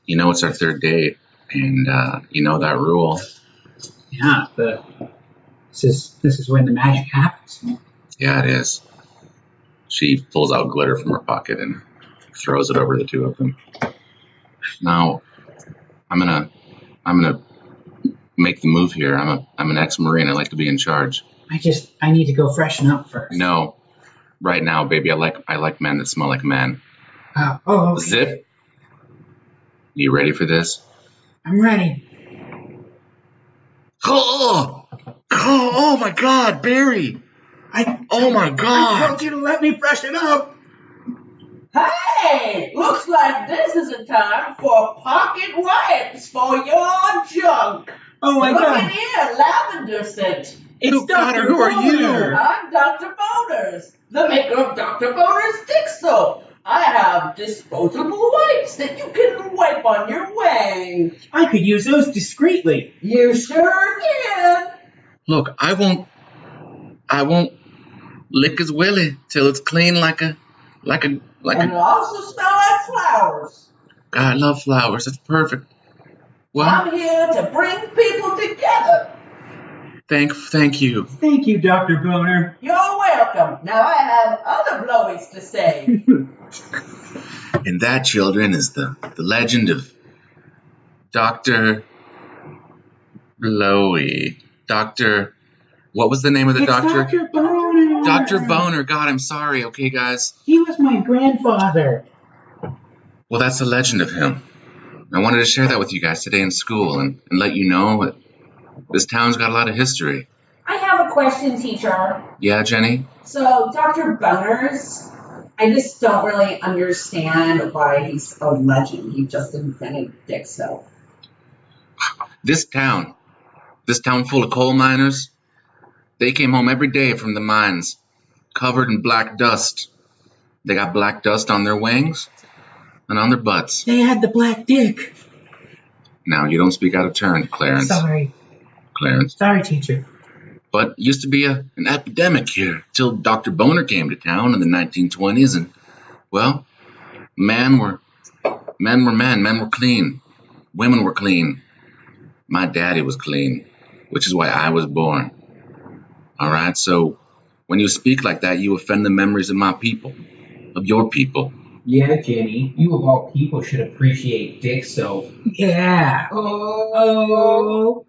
you know it's our third date, and you know that rule. Yeah, this is when the magic happens. Yeah, it is. She pulls out glitter from her pocket and throws it over the two of them. Now, I'm gonna make the move here. I'm an ex-Marine. I like to be in charge. I need to go freshen up first. No, right now, baby. I like men that smell like men. Okay. Zip. You ready for this? I'm ready. Oh my God, Barry! Oh my I God! told you to let me freshen up. Hey, looks like this is a time for pocket wipes for your junk. Oh my Look God. at here, lavender scent. It's Oh, God, Dr. who are you? Boner. I'm Dr. Boners, the maker of Dr. Boners Dick Soap. I have disposable wipes that you can wipe on your wang. I could use those discreetly. You sure can. Look, I won't lick his willy till it's clean like And a. it also smells like flowers. God, I love flowers. That's perfect. Well, I'm here to bring people together. thank you. Thank you, Dr. Boner. You're welcome. Now I have other blowies to say. And that, children, is the legend of Dr. Blowy. What was the name of the It's doctor? Dr. Boner. Dr. Boner. God, I'm sorry. Okay, guys. He was my grandfather. Well, that's the legend of him. I wanted to share that with you guys today in school and let you know that this town's got a lot of history. I have a question, teacher. Yeah, Jenny? So, Dr. Boners, I just don't really understand why he's a legend. He just invented dick soap. This town full of coal miners, they came home every day from the mines, covered in black dust. They got black dust on their wings and on their butts. They had the black dick. Now, you don't speak out of turn, Clarence. Sorry. Clarence. Sorry, teacher. But it used to be an epidemic here till Dr. Boner came to town in the 1920s, and, well, men were men were clean. Women were clean. My daddy was clean, which is why I was born. All right, so When you speak like that, you offend the memories of my people, of your people. Yeah, Jenny, you of all people should appreciate dick soap. Yeah. Oh.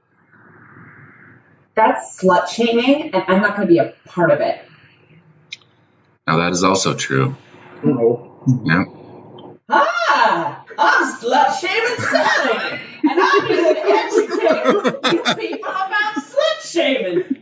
That's slut shaming, and I'm not going to be a part of it. Now that is also true. Yeah. Ah, I'm slut shaming Sally, and I'm here to educate these people about slut shaming.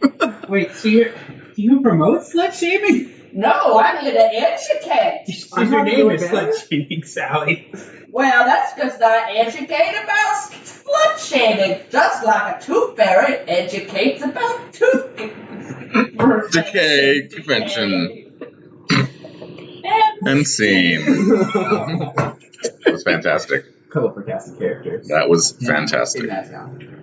Wait, so do you promote slut shaming? No, I'm here to educate. Because your name is slut shaming, Sally. Well, that's because I educate about slut shaming, just like a tooth fairy educates about tooth Decay, prevention, and scene. That was fantastic. Colorful cast of characters. That was fantastic. In that town.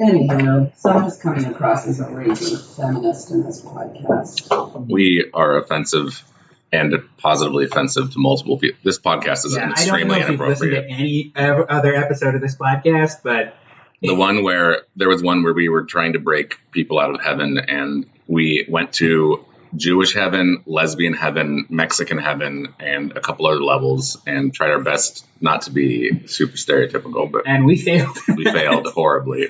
Anywho, so I'm just coming across as a raging feminist in this podcast. We are offensive and positively offensive to multiple people. This podcast is extremely I don't know if you've listened to any other episode of this podcast, but there was one where we were trying to break people out of heaven, and we went to Jewish heaven, lesbian heaven, Mexican heaven, and a couple other levels, and tried our best not to be super stereotypical, and we failed. We failed horribly.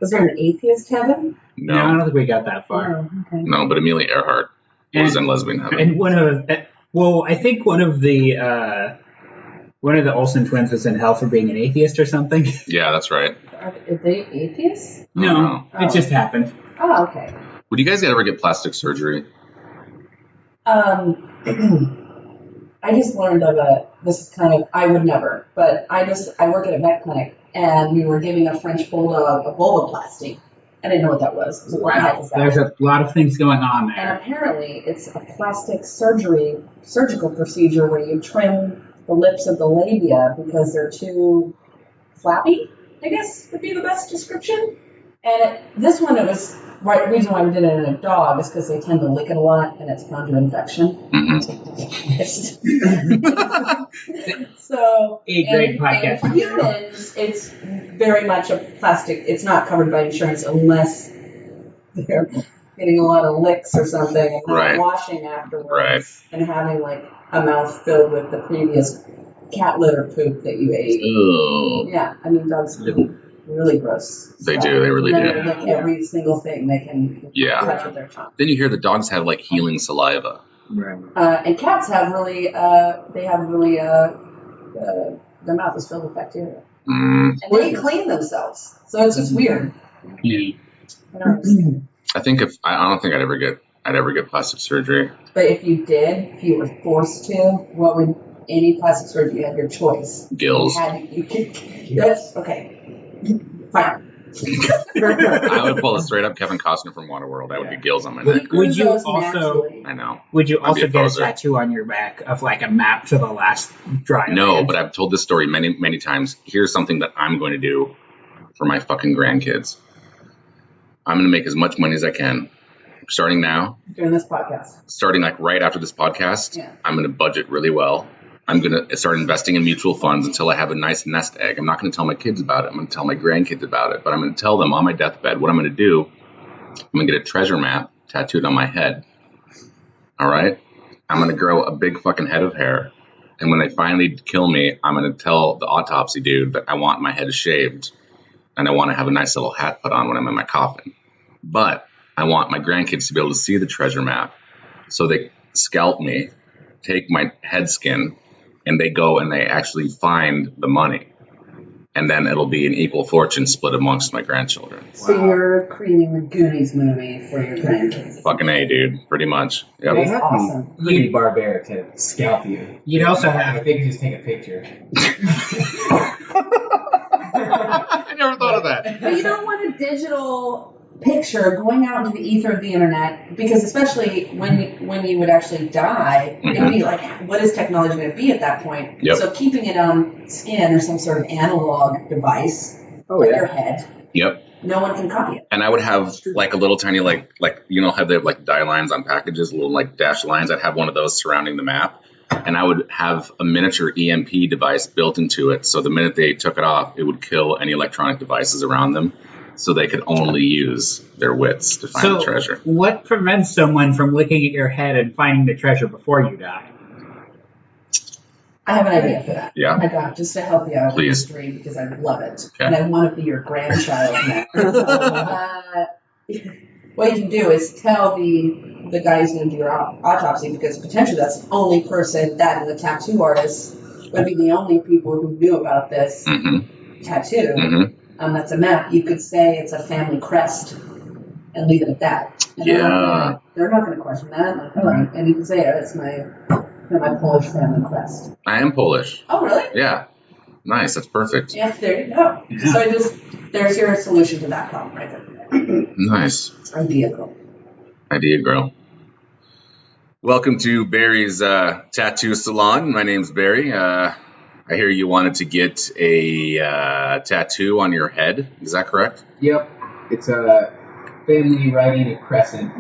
Was there an atheist heaven? No, I don't think we got that far. Oh, okay. No, but Amelia Earhart was in lesbian heaven. And I think one of the Olsen twins was in hell for being an atheist or something. Yeah, that's right. Are they atheists? No, it just happened. Oh, okay. Would you guys ever get plastic surgery? I just learned of I would never, but I work at a vet clinic, and we were giving a French bulldog a vulvoplasty. I didn't know what that was. Wow, there's a lot of things going on there. And apparently it's a plastic surgical procedure where you trim the lips of the labia because they're too flappy, I guess would be the best description. And this one, the reason why we did it in a dog is because they tend to lick it a lot and it's prone to infection. So, great podcast. In humans, it's very much a plastic. It's not covered by insurance unless they're getting a lot of licks or something and not washing afterwards and having like a mouth filled with the previous cat litter poop that you ate. Ugh. Yeah, I mean dogs do really gross. They do. They really do. Like every single thing they can touch with their tongue. Then you hear the dogs have like healing saliva. Right. And cats have their mouth is filled with bacteria. And they clean themselves. So it's just weird. Yeah. I think I don't think I'd ever get plastic surgery. But if you were forced to, what would any plastic surgery? You have your choice. Gills. That's okay. Fine. I would pull a straight up Kevin Costner from Waterworld. I would get gills on my neck. Would you also? I know. Would you also get a tattoo on your back of like a map to the last dry? No, but I've told this story many, many times. Here's something that I'm going to do for my fucking grandkids. I'm going to make as much money as I can. Starting now. Doing this podcast. Starting like right after this podcast. Yeah. I'm going to budget really well. I'm going to start investing in mutual funds until I have a nice nest egg. I'm not going to tell my kids about it. I'm going to tell my grandkids about it. But I'm going to tell them on my deathbed what I'm going to do. I'm going to get a treasure map tattooed on my head. All right? I'm going to grow a big fucking head of hair. And when they finally kill me, I'm going to tell the autopsy dude that I want my head shaved. And I want to have a nice little hat put on when I'm in my coffin. But I want my grandkids to be able to see the treasure map. So they scalp me, take my head skin, and they go and they actually find the money. And then it'll be an equal fortune split amongst my grandchildren. So you're creating the Goonies movie for your grandkids. Fucking A, dude. Pretty much. Yep. They have awesome. Pretty barbaric to scalp you. You'd also have... I think just take a picture. I never thought of that. But you don't want a digital picture going out into the ether of the internet, because especially when you would actually die, it would be like, what is technology going to be at that point? Yep. So keeping it on skin or some sort of analog device, your head. Yep. No one can copy it. And I would have like a little tiny like how they have like dye lines on packages, little like dash lines. I'd have one of those surrounding the map. And I would have a miniature EMP device built into it. So the minute they took it off, it would kill any electronic devices around them. so they could only use their wits to find the treasure. What prevents someone from looking at your head and finding the treasure before you die? I have an idea for that. Yeah. I got just to help you out with Please. history because I love it. Okay. And I want to be your grandchild now. What you can do is tell the guy who's going to do your autopsy, because potentially that's the only person, that and the tattoo artist would be the only people who knew about this tattoo. That's a map. You could say it's a family crest and leave it at that. And they're not going to question that. Like, all right. And you can say, it's my Polish family crest. I am Polish. Oh, really? Yeah. Nice. That's perfect. Yeah, there you go. Yeah. So there's your solution to that problem right there. Nice. Idea girl. Welcome to Barry's tattoo salon. My name's Barry. I hear you wanted to get a tattoo on your head. Is that correct? Yep. It's a family riding a crescent.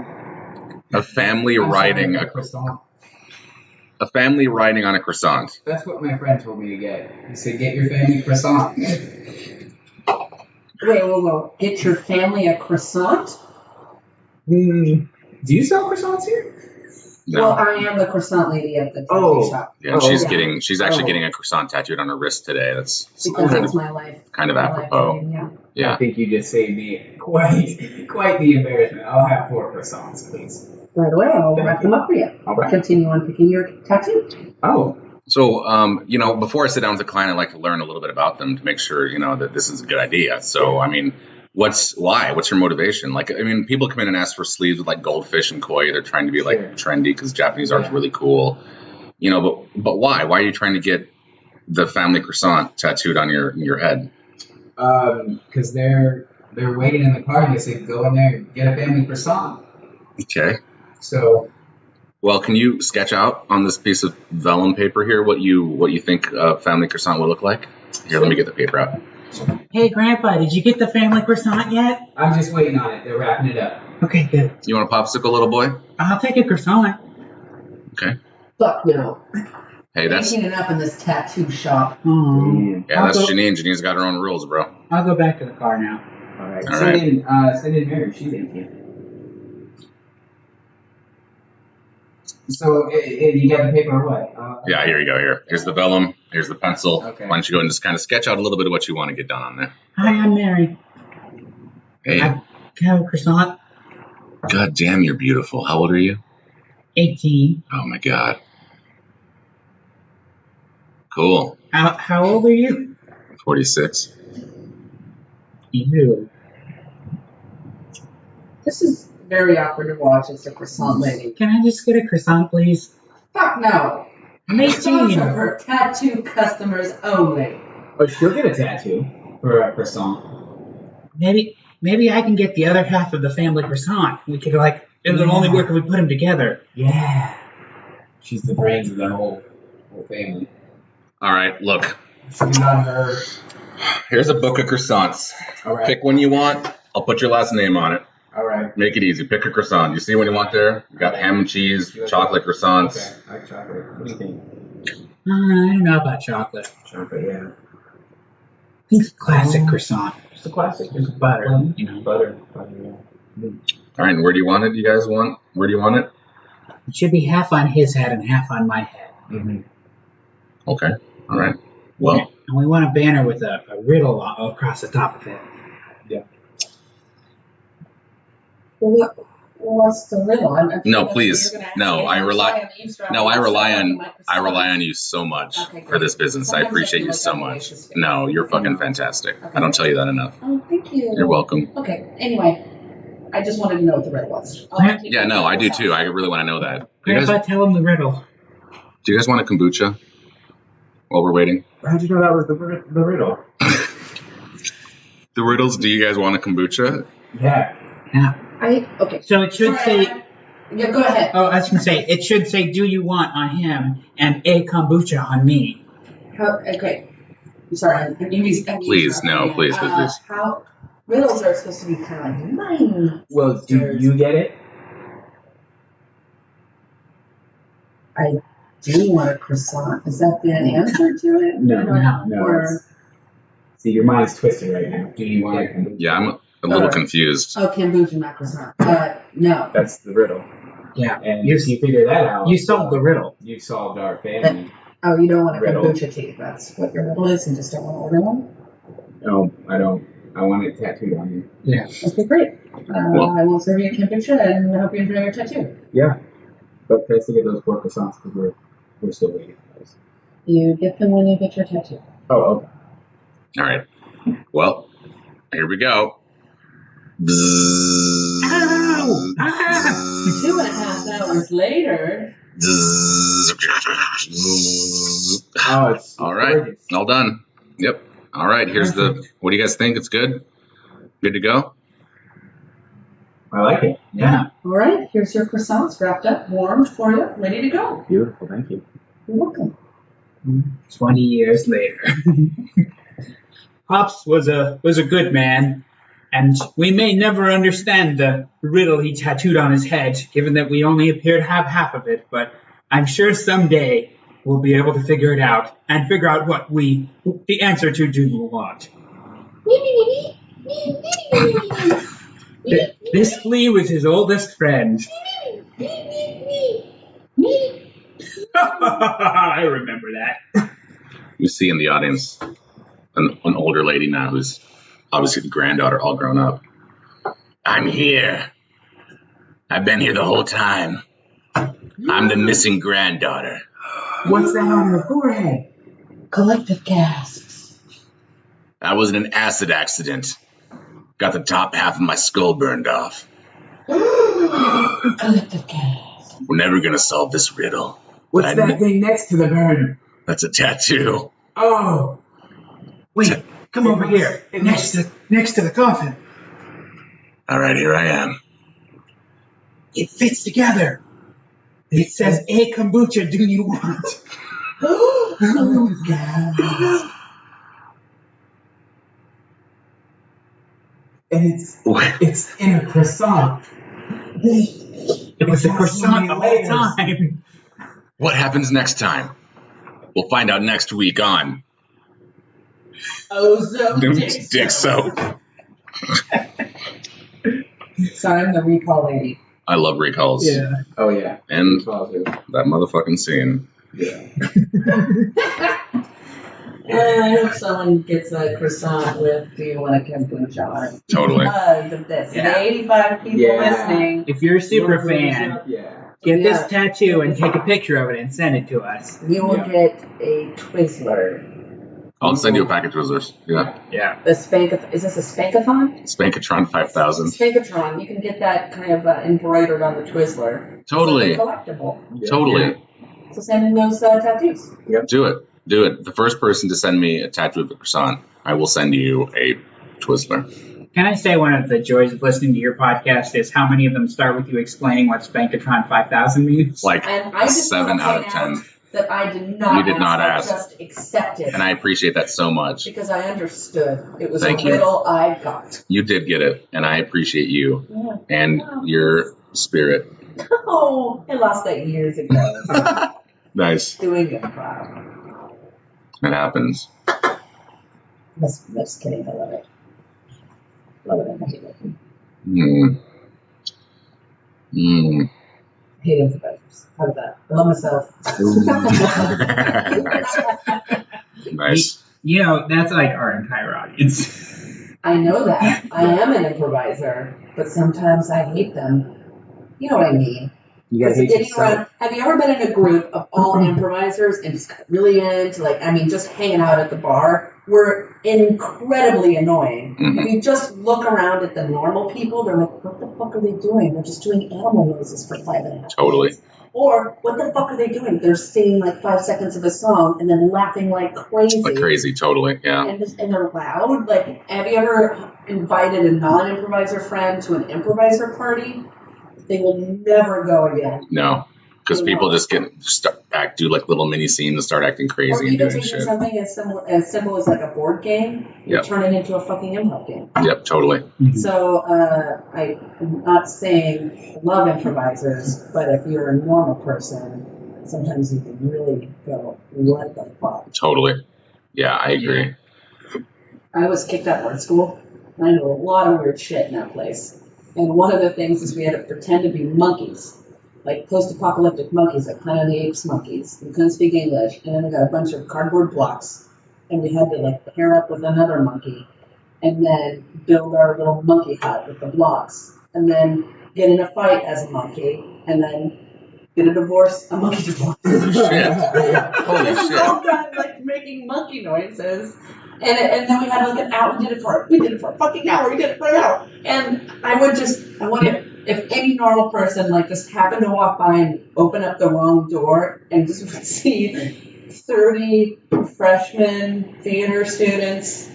A family riding a croissant. A family riding on a croissant. That's what my friend told me to get. He said, get your family croissant. Wait. Get your family a croissant? Do you sell croissants here? No. Well, I am the croissant lady at the tattoo shop. Yeah, she's actually getting a croissant tattooed on her wrist today. That's because that's my life. Kind of apropos. Yeah. I think you just saved me quite the embarrassment. I'll have 4 croissants, please. By the way, I'll wrap them up for you. All right. Continue on picking your tattoo. Oh. So, before I sit down with a client, I like to learn a little bit about them to make sure, that this is a good idea. So, what's your motivation? People come in and ask for sleeves with like goldfish and koi. They're trying to be like trendy because Japanese art's really cool, but why? Why are you trying to get the family croissant tattooed on your head? Because they're waiting in the car and they say, go in there and get a family croissant. Okay. So. Well, can you sketch out on this piece of vellum paper here what you think a family croissant will look like? Here, let me get the paper out. Hey, Grandpa, did you get the family croissant yet? I'm just waiting on it. They're wrapping it up. Okay, good. You want a popsicle, little boy? I'll take a croissant. Okay. Fuck no. Hey, that's making it up in this tattoo shop. Mm. Yeah, that's Janine. Janine's got her own rules, bro. I'll go back to the car now. All right. All send in Mary. She's in here. So, you got the paper or what? Yeah, here you go. Here's the vellum. Here's the pencil. Okay. Why don't you go and just kind of sketch out a little bit of what you want to get done on there? Hi, I'm Mary. Hey. Can I have a croissant? God damn, you're beautiful. How old are you? 18. Oh, my God. Cool. How old are you? 46. You. This is very awkward to watch as a croissant lady. Can I just get a croissant, please? Fuck no. I'm 18. Croissants are for tattoo customers only. Oh, she'll get a tattoo for a croissant. Maybe I can get the other half of the family croissant. We could it'll only work if we put them together. Yeah. She's the brains of the whole family. All right, look. She's not her. Here's a book of croissants. All right. Pick one you want. I'll put your last name on it. All right. Make it easy. Pick a croissant. You see what you want there? You got ham and cheese, chocolate croissants. Okay, I like chocolate. What do you think? I don't know about chocolate. Chocolate, yeah. I think it's classic croissant. Just a classic. Just butter. Butter, yeah. All right, and where do you want it? You guys want? Where do you want it? It should be half on his head and half on my head. Mm-hmm. Okay. All right. Well. And we want a banner with a riddle across the top of it. Yeah. What's the riddle? No, please. No, I rely on you so much for this business. I appreciate you so much. No, you're fucking fantastic. I don't tell you that enough. Oh, thank you. You're welcome. Okay. Anyway, I just wanted to know what the riddle was. Yeah, no, I do too. I really want to know that. Grandpa, tell him the riddle. Do you guys want a kombucha while we're waiting? How'd you know that was the riddle? The riddles, do you guys want a kombucha? Yeah. Yeah. Okay. So it should say... Yeah, go ahead. Oh, I was going to say, it should say, do you want on him and a kombucha on me. Okay. I'm sorry. Please, no, please. How riddles are supposed to be kind of like mine. Well, do you get it? I do want a croissant. Is that the answer to it? No. Or... See, your mind's twisted right now. Do you want a kombucha? Yeah, a little confused. Oh, kombucha, not croissant. No. That's the riddle. Yeah. And if you figure that out, You solved the riddle. you solved our family. Oh, you don't want a Riddle. kombucha tea. That's what your riddle is. You just don't want to order one? No, I don't. I want it tattooed on me. Yeah. Okay, great. I will serve you a kombucha and I hope you enjoy your tattoo. Yeah. But first to get those 4 croissants because we're still waiting for those. You get them when you get your tattoo. Oh, okay. All right. Well, here we go. Bzzz. Ow! Ah! 2.5 hours later. Oh, it's All right. gorgeous. All done. Yep. All right. Here's the. What do you guys think? It's good? Good to go? I like it. Yeah. All right, here's your croissants wrapped up, warmed for you, ready to go. Beautiful. Thank you. You're welcome. 20 years later. Pops was a good man, and we may never understand the riddle he tattooed on his head, given that we only appear to have half of it, but I'm sure someday we'll be able to figure it out, and figure out what the answer to do you want. This flea was his oldest friend. I remember that. You see in the audience an older lady now who's obviously the granddaughter, all grown up. I'm here. I've been here the whole time. I'm the missing granddaughter. What's that on your forehead? Collective gasps. I was in an acid accident. Got the top half of my skull burned off. Collective gasps. We're never gonna solve this riddle. What's that thing next to the burn? That's a tattoo. Oh. Wait, come over here. Next to the coffin. All right, here I am. It fits together. It says, "A kombucha do you want?" Oh, gasp. And it's in a croissant. It was a croissant the whole time. What happens next time? We'll find out next week on Ozone Dick Soap. Sorry, I'm the recall lady. I love recalls. Yeah. Oh, yeah. And Positive. that motherfucking scene. Yeah. I hope someone gets a croissant with "Do you want a kombucha?" on it. Totally. Because of this. Yeah. The 85 people Yeah. listening. If you're a super fan, Yeah. get Yeah. this tattoo and take a picture of it and send it to us. You will Yeah. get a Twizzler. I'll send you a pack of Twizzlers. Yeah. Yeah. The is this a Spankathon? Spankatron 5000. Spankatron. You can get that kind of embroidered on the Twizzler. Totally. It's a collectible. Totally. So send in those tattoos. Do it. Do it. The first person to send me a tattoo of a croissant, I will send you a Twizzler. Can I say one of the joys of listening to your podcast is how many of them start with you explaining what Spankatron 5000 means? Like And I just 7 want to out of point 10. out that I did not You did not ask. I just accepted. And I appreciate that so much. Because I understood. It was Thank a you. riddle I got. You did get it, and I appreciate you Yeah. and your spirit. Oh, I lost that years ago. Nice. Doing improv. It happens. Just kidding. I love it. Love it and hate it. Hate improvisers. How's that? I love myself. Nice. You know, that's like our entire audience. I know that. I am an improviser, but sometimes I hate them. You know what I mean? You gotta hate yourself. Have you ever been in a group of all improvisers and just got really into, just hanging out at the bar? We're incredibly annoying. Mhm. If you just look around at the normal people, they're like, what the fuck are they doing? They're just doing animal noises for 5.5 minutes. Totally. Or, what the fuck are they doing? They're singing 5 seconds of a song and then laughing like crazy. Like crazy, totally. Yeah. And they're loud. Have you ever invited a non-improviser friend to an improviser party? They will never go again. No. Because people just do little mini scenes and start acting Or crazy and even doing taking shit. something as simple as a board game, you Yep. turn it into a fucking improv game. Yep, totally. So I'm not saying love improvisers, but if you're a normal person, sometimes you can really go what the fuck. Totally. Yeah, I agree. I was kicked out of art school And I know a lot of weird shit in that place. And one of the things is we had to pretend to be monkeys, like post-apocalyptic monkeys, like Planet of the Apes monkeys. We couldn't speak English, and then we got a bunch of cardboard blocks, and we had to like pair up with another monkey, and then build our little monkey hut with the blocks, and then get in a fight as a monkey, and then get a monkey divorce. Holy shit. Holy This is shit. all done like making monkey noises. And then we had like an hour. We did it for a fucking hour. We did it for an hour. And I wonder if any normal person like just happened to walk by and open up the wrong door and just would see 30 freshman theater students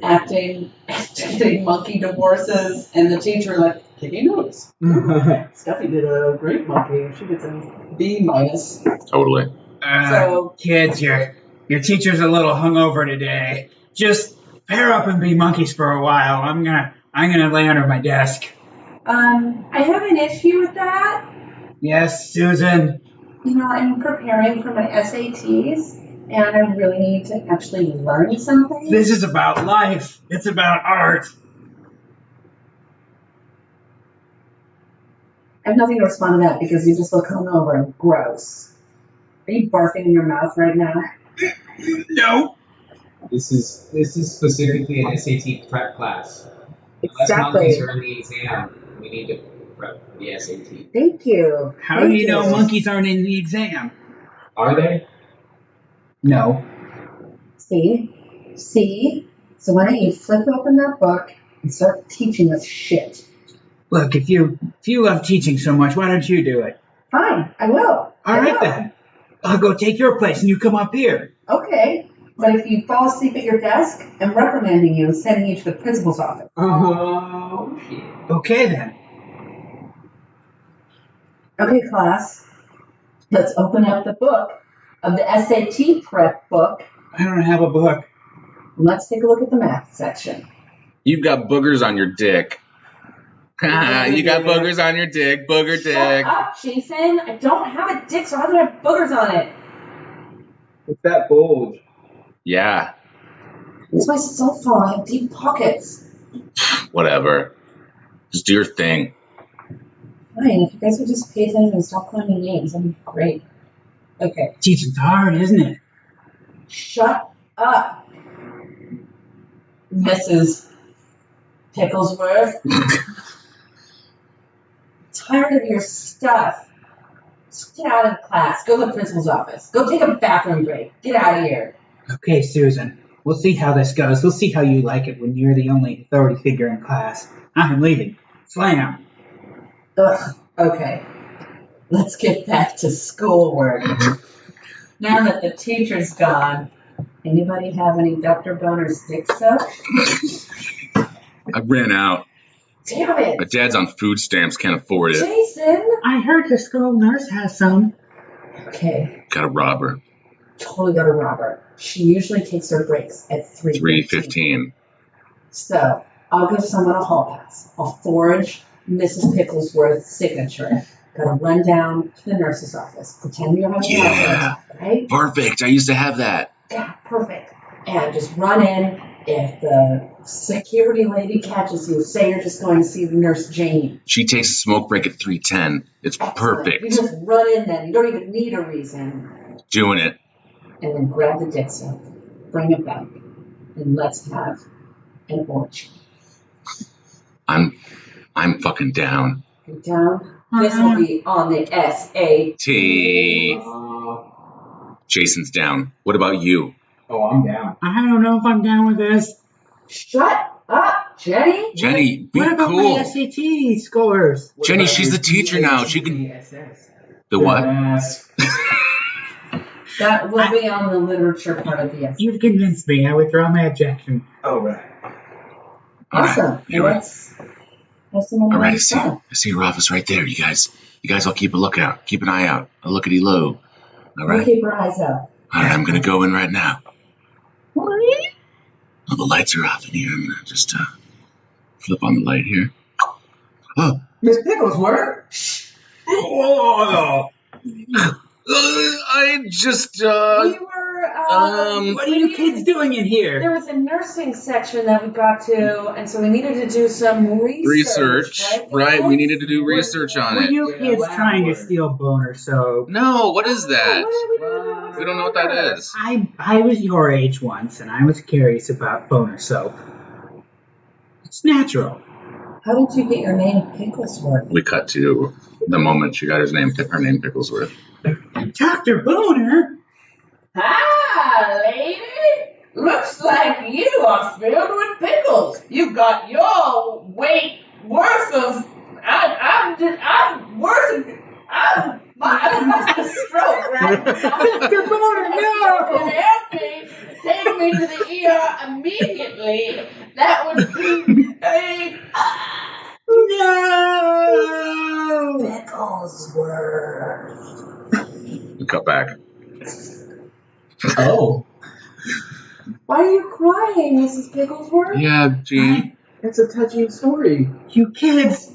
getting monkey divorces, and the teacher like taking notes. Steffi did a great monkey. She gets a B-. Totally. So Kids, your teacher's a little hungover today. Just pair up and be monkeys for a while. I'm gonna lay under my desk. I have an issue with that. Yes, Susan. You know, I'm preparing for my SATs, and I really need to actually learn something. This is about life. It's about art. I have nothing to respond to that because you just look hungover and gross. Are you barfing in your mouth right now? No. This is specifically an SAT prep class. Unless Exactly. monkeys are in the exam, we need to prep for the SAT. Thank you. How Thank do you know monkeys aren't in the exam? Are they? No. See? So why don't you flip open that book and start teaching us shit? Look, if you love teaching so much, why don't you do it? Fine, I will. All right then. I'll go take your place and you come up here. Okay, but if you fall asleep at your desk, I'm reprimanding you and sending you to the principal's office. Oh, shit. Okay then. Okay, class, let's open up the book of the SAT prep book. I don't have a book. Let's take a look at the math section. You've got boogers on your dick. You got boogers on your dick. Booger dick. Shut up, Jason. I don't have a dick, so how do I have boogers on it? It's that bulge. Yeah, It's my cell phone. I have deep pockets. whatever. Just do your thing. Fine, if you guys would just pay attention and stop calling me names, that'd be great. Okay. Teaching's hard, isn't it? Shut up, Mrs. Picklesworth. tired of your stuff. Just get out of class. Go to the principal's office. Go take a bathroom break. Get out of here. Okay, Susan. We'll see how this goes. We'll see how you like it when you're the only authority figure in class. I'm leaving. Slam. Ugh, okay. Let's get back to schoolwork. Now that the teacher's gone, anybody have any Dr. Boner's dick soap? I ran out. Damn it. My dad's on food stamps, can't afford it. Jason. I heard the school nurse has some. Okay, Gotta rob her. totally go to Robert. She usually takes her breaks at 3:15. 3:15. So, I'll give someone a hall pass. I'll forge Mrs. Picklesworth's signature. Gotta run down to the nurse's office. Pretend you're having Yeah. a right? Perfect. I used to have that. Yeah, perfect. And just run in. If the security lady catches you, say you're just going to see Nurse Jane. She takes a smoke break at 3:10. It's perfect. You just run in then. You don't even need a reason. Doing it. And then grab the dick soap. Bring it back. And let's have an orgy. I'm fucking down. You're down? This will be on the SAT. T. Jason's down. What about you? Oh, I'm down. I don't know if I'm down with this. Shut up, Jenny. Jenny, be What about cool. my SAT scores? What Jenny, about she's your the teacher now. She can. DSS? The what? That will be on the literature part of the SAT. You've convinced me. I withdraw my objection. Oh, right. Awesome. All right. Let's have some more All right, I fun. see your office right there, you guys. You guys all keep a lookout. Keep an eye out. A lookity low. All right. We'll keep our eyes out. All right, I'm gonna go in right now. Oh, the lights are off in here. I'm gonna just flip on the light here. Oh, Miss Picklesworth? Oh, I just, We were. What are you kids doing in here? There was a nursing section that we got to, and so we needed to do some research. Right? We needed to do research on Were it. you kids trying to steal boner soap? No, what is that? We don't know what that is. I was your age once, and I was curious about boner soap. It's natural. How did you get your name Picklesworth? We cut to the moment she got her name Picklesworth. Dr. Boner? Hi, lady. Looks like you are filled with pickles. You've got your weight worth of. I'm having a stroke right now. Dr. Boner, no! Help me. Take me to the ER immediately. That would be a. No! Picklesworth. We cut back. Oh. Why are you crying, Mrs. Picklesworth? Yeah, Gene. It's a touching story. You kids!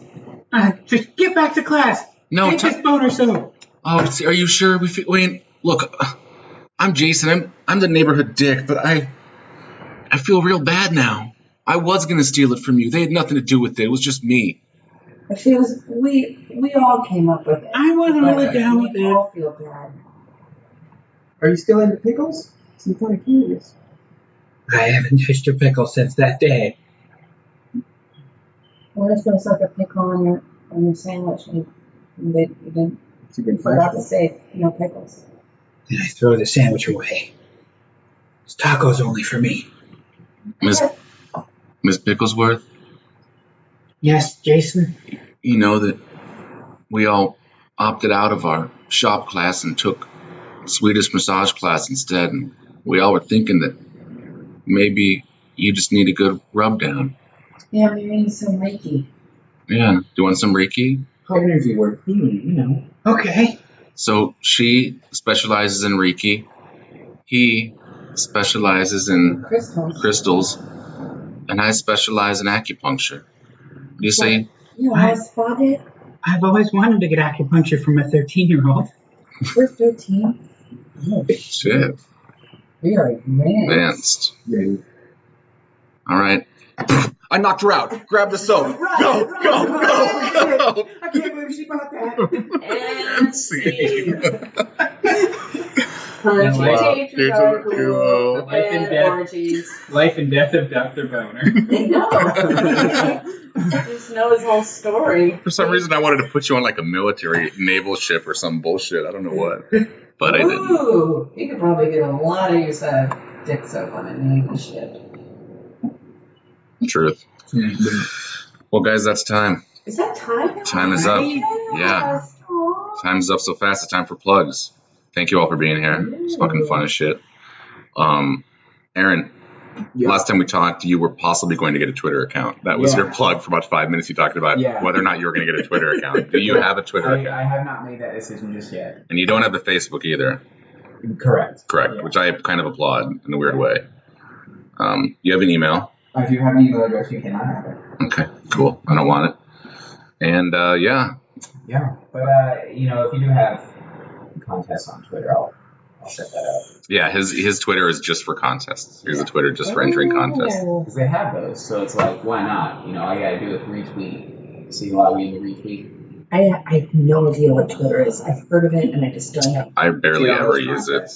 Just get back to class. No, Take this boner soap. Oh, are you sure? Wait, look, I'm Jason. I'm the neighborhood dick, but I feel real bad now. I was gonna steal it from you. They had nothing to do with it. It was just me. Actually, it was we all came up with it. I wasn't really down with We it. all feel bad. Are you still into pickles? I'm kind of curious. I haven't fished a pickle since that day. What if there's like a pickle on your sandwich and you didn't It's a good forgot to question. say no pickles? Then I throw the sandwich away. This taco's only for me. Miss Picklesworth, Yes, Jason? you know that we all opted out of our shop class and took Swedish massage class instead, and we all were thinking that maybe you just need a good rub down. Yeah, we need some Reiki. Yeah, do you want some Reiki? Energy work healing, you know. Okay. So she specializes in Reiki. He specializes in crystals, and I specialize in acupuncture. You see? You want to spot it? I've always wanted to get acupuncture from a 13-year-old. We're 13. Shit. We are Advanced. All right. I knocked her out. Grab the soap. Go. I can't believe she bought that. And See. Life and death of Dr. Boner. I know. Just know his whole story. For some reason, I wanted to put you on like a military naval ship or some bullshit. I don't know what. But I didn't. Ooh, you could probably get a lot of use out of dick soap on a Navy ship. Truth. Well, guys, that's time. Is that time? Time is up. Yeah. Yeah. Time's up so fast. It's time for plugs. Thank you all for being here. It's fucking fun as shit. Aaron, last time we talked, you were possibly going to get a Twitter account. That was your plug for about 5 minutes. You talked about whether or not you were going to get a Twitter account. Do you have a Twitter account? I have not made that decision just yet. And you don't have the Facebook either. Correct. Correct, which I kind of applaud in a weird way. You have an email. I do have an email address. You cannot have it. Okay, cool. I don't want it. And Yeah, but if you do have contests on Twitter, I'll set that up. yeah, his Twitter is just for contests. Here's a Twitter just for entering contests. Because they have those, so it's like, why not? All you gotta do is retweet. See why we need to retweet. I have no idea what Twitter is. I've heard of it and I just don't know. I barely ever use it.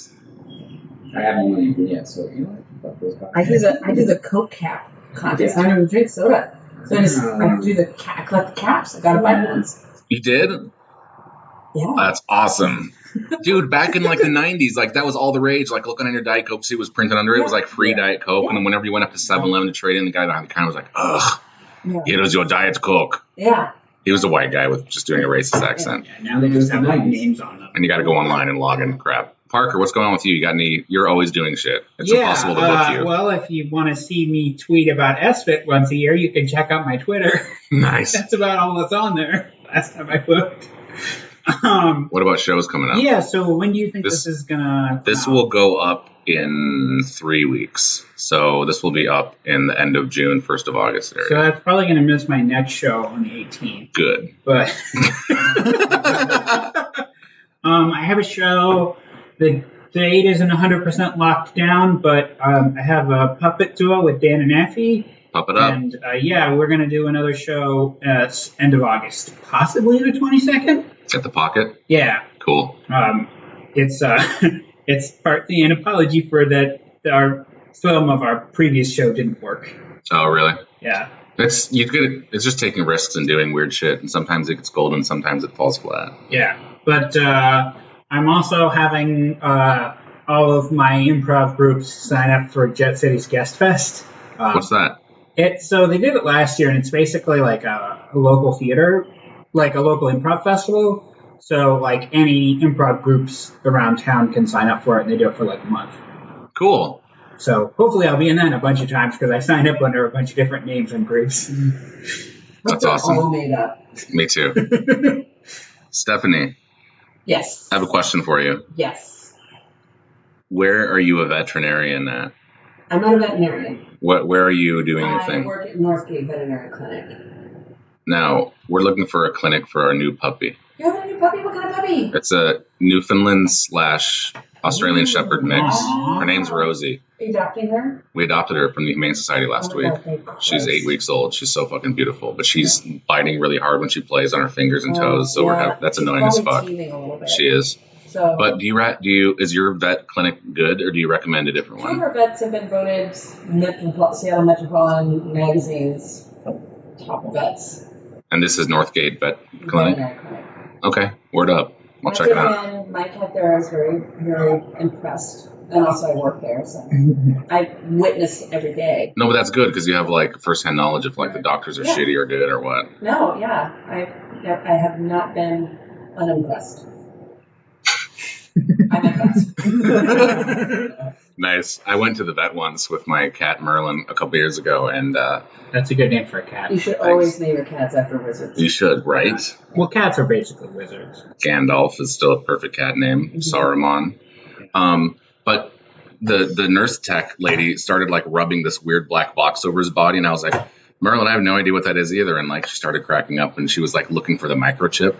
I haven't really even yet, so I do the Coke cap contest. I don't even drink soda. So I do I collect the caps. I gotta buy ones. You did? Yeah. That's awesome. Dude, back in like the 90s, like that was all the rage. Like looking on your Diet Coke, see it was printed under it. It was like free Diet Coke. And then whenever you went up to 7-Eleven to trade in, the guy behind the counter was like, ugh, here's your Diet Coke. Yeah. He was a white guy with just doing a racist accent. Yeah, now they just have like names on them. And you got to go online and log in. Crap. Parker, what's going on with you? You got any? You're always doing shit. It's impossible to book you. Well, if you want to see me tweet about SFIT once a year, you can check out my Twitter. Nice. That's about all that's on there. Last time I looked. What about shows coming up? Yeah, so when do you think this is gonna? This will go up in 3 weeks. So this will be up in the end of June, 1st of August area. So that's probably gonna miss my next show on the 18th. Good. But I have a show. The date isn't 100% locked down, but I have a puppet duo with Dan and Effie. Pop it up. And we're going to do another show at end of August, possibly the 22nd. At the Pocket? Yeah. Cool. It's it's partly an apology for that our film of our previous show didn't work. Oh, really? Yeah. It's just taking risks and doing weird shit, and sometimes it gets gold and sometimes it falls flat. Yeah. But I'm also having all of my improv groups sign up for Jet City's Guest Fest. What's that? So they did it last year, and it's basically like a local theater, like a local improv festival. So like any improv groups around town can sign up for it, and they do it for like a month. Cool. So hopefully I'll be in that a bunch of times because I signed up under a bunch of different names and groups. That's awesome. All made up. Me too. Stephanie, Yes. I have a question for you. Yes. Where are you a veterinarian at? I'm not a veterinarian. Where are you doing your I thing? work at Northgate Veterinary Clinic. Now, we're looking for a clinic for our new puppy. You have a new puppy? What kind of puppy? It's a Newfoundland/Australian Shepherd mix. Her name's Rosie. Are you adopting her? We adopted her from the Humane Society last week. She's 8 weeks old. She's so fucking beautiful, but she's biting really hard when she plays on her fingers and toes. So that's annoying as fuck. Teething a little bit. She is. So, But do you is your vet clinic good, or do you recommend a different two of one? our vets have been voted Seattle Metropolitan Magazine's top vets. And this is Northgate Vet Clinic. Veterinary clinic. Okay, word up. I'll check it out. Mike out there is very, very impressed. And also I work there, so I witness every day. No, but that's good because you have like firsthand knowledge if like the doctors are shitty or good or what. No, yeah. I have not been unimpressed. I'm impressed. Nice. I went to the vet once with my cat Merlin a couple years ago, and That's a good name for a cat. You should always name your cats after wizards. you should, right? Well, cats are basically wizards. Gandalf is still a perfect cat name. Saruman. But the nurse tech lady started like rubbing this weird black box over his body, and I was like, Merlin, I have no idea what that is either. And like she started cracking up, and she was like looking for the microchip.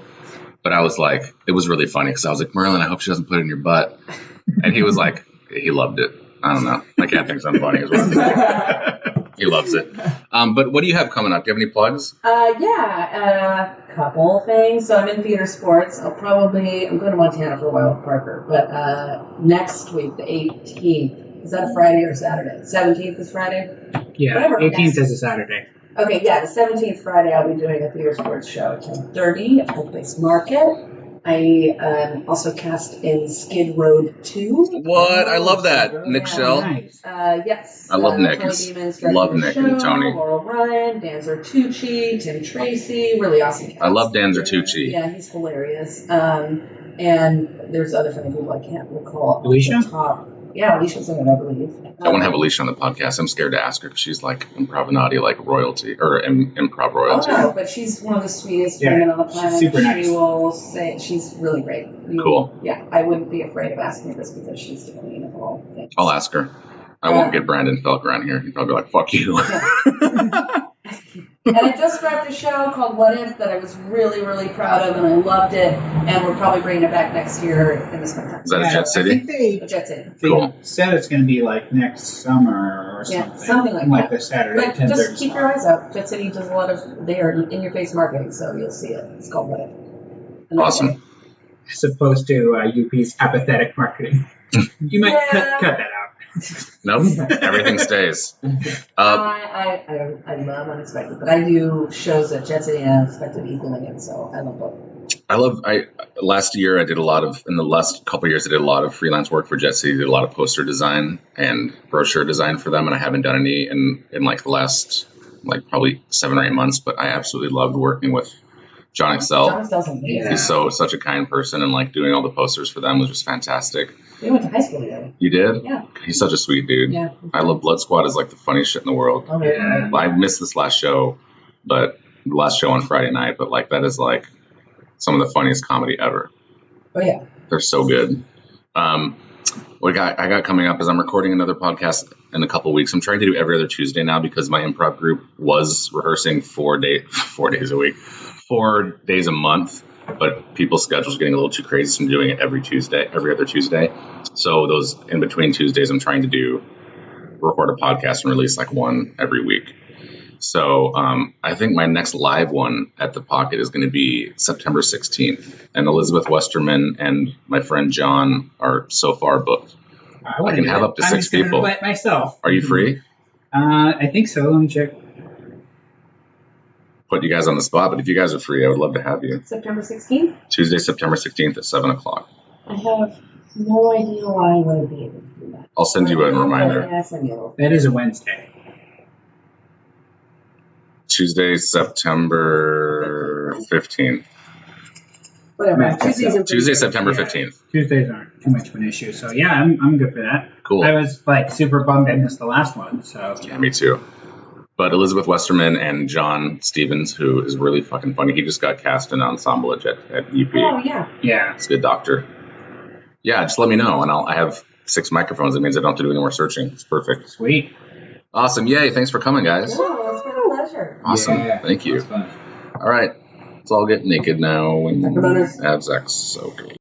But I was like, it was really funny because I was like, Merlin, I hope she doesn't put it in your butt. And he was like, he loved it. I don't know. My cat thinks I'm funny as well. He loves it. But what do you have coming up? Do you have any plugs? Couple things. So I'm in theater sports. I'm going to Montana for a while with Parker. But next week, the 18th, is that a Friday or Saturday? 17th is Friday? Yeah, Whatever. 18th is a Saturday. Okay, yeah, the 17th Friday I'll be doing a theater sports show at 10:30 at Old Place Market. I also cast in Skid Road 2. What? I love that. Nick Shell. Nice. Yes. I love Nick. Tony Beeman's directing Love the Nick show, and Tony. Laurel Ryan, Dan Zertucci, Tim Tracy, really awesome cast. I love Dan Zertucci. Yeah, he's hilarious. And there's other funny people I can't recall. Alicia? off the top. Yeah, Alicia's in it, I believe. I want to have Alicia on the podcast. I'm scared to ask her because she's like improv like royalty or improv royalty. Oh, no, but she's one of the sweetest Yeah, women on the planet. she's super nice. She will say she's really great. Cool. Yeah, I wouldn't be afraid of asking her this because she's the queen of all things. I'll ask her. I won't get Brandon Felk around here. He'll probably be like, fuck you. And I just wrapped a show called What If that I was really, really proud of, and I loved it. And we're probably bringing it back next year in the springtime. Is that a Jet City? I think Jet City. they Cool. said it's going to be like next summer or Yeah, something. something like Like that. the Saturday, But 10:30. just keep your eyes out. Jet City does a lot of their in-your-face marketing, so you'll see it. It's called What If. And that's Awesome. it. As opposed to UP's apathetic marketing. You might cut that out. Nope. Everything stays. I love Unexpected, but I do shows at Jet City and Unexpected equaling it, so I love both. Last year I did a lot of, in the last couple of years I did a lot of freelance work for Jet City, did a lot of poster design and brochure design for them, and I haven't done any in like the last like probably 7 or 8 months, but I absolutely loved working with John Excel. John Excell's amazing. He's such a kind person, and like doing all the posters for them was just fantastic. We went to high school together. You did? Yeah. He's such a sweet dude. Yeah. I love Blood Squad is like the funniest shit in the world. Oh, yeah. I missed this last show, but the last show on Friday night, but like that is like some of the funniest comedy ever. Oh, yeah. They're so good. What I got coming up is I'm recording another podcast in a couple weeks. I'm trying to do every other Tuesday now because my improv group was rehearsing 4 days a week, 4 days a month. but people's schedules are getting a little too crazy, so I'm doing it every other Tuesday. So those in between Tuesdays, I'm trying to record a podcast and release like one every week. So I think my next live one at the Pocket is going to be September 16th. And Elizabeth Westerman and my friend John are so far booked. I can have up to 6 people. Myself. Are you free? I think so. Let me check. Put you guys on the spot, but if you guys are free, I would love to have you. September 16th? Tuesday, September 16th at 7 o'clock. I have no idea why I wouldn't be able to do that. I'll send you a reminder. That is a Wednesday. Tuesday, September 15th. Whatever. Tuesday, September 15th. Tuesdays aren't too much of an issue. So, yeah, I'm good for that. Cool. I was, like, super bummed I missed the last one. So Yeah, me too. But Elizabeth Westerman and John Stevens, who is really fucking funny, he just got cast in Ensemble at UP. Oh, yeah. Yeah. He's a good doctor. Yeah, just let me know, and I have 6 microphones. It means I don't have to do any more searching. It's perfect. Sweet. Awesome. Yay. Thanks for coming, guys. Oh, it's been a pleasure. Awesome. Yeah, Thank you. that's fun. All right. Let's all get naked now and Talk about it. have sex. Okay.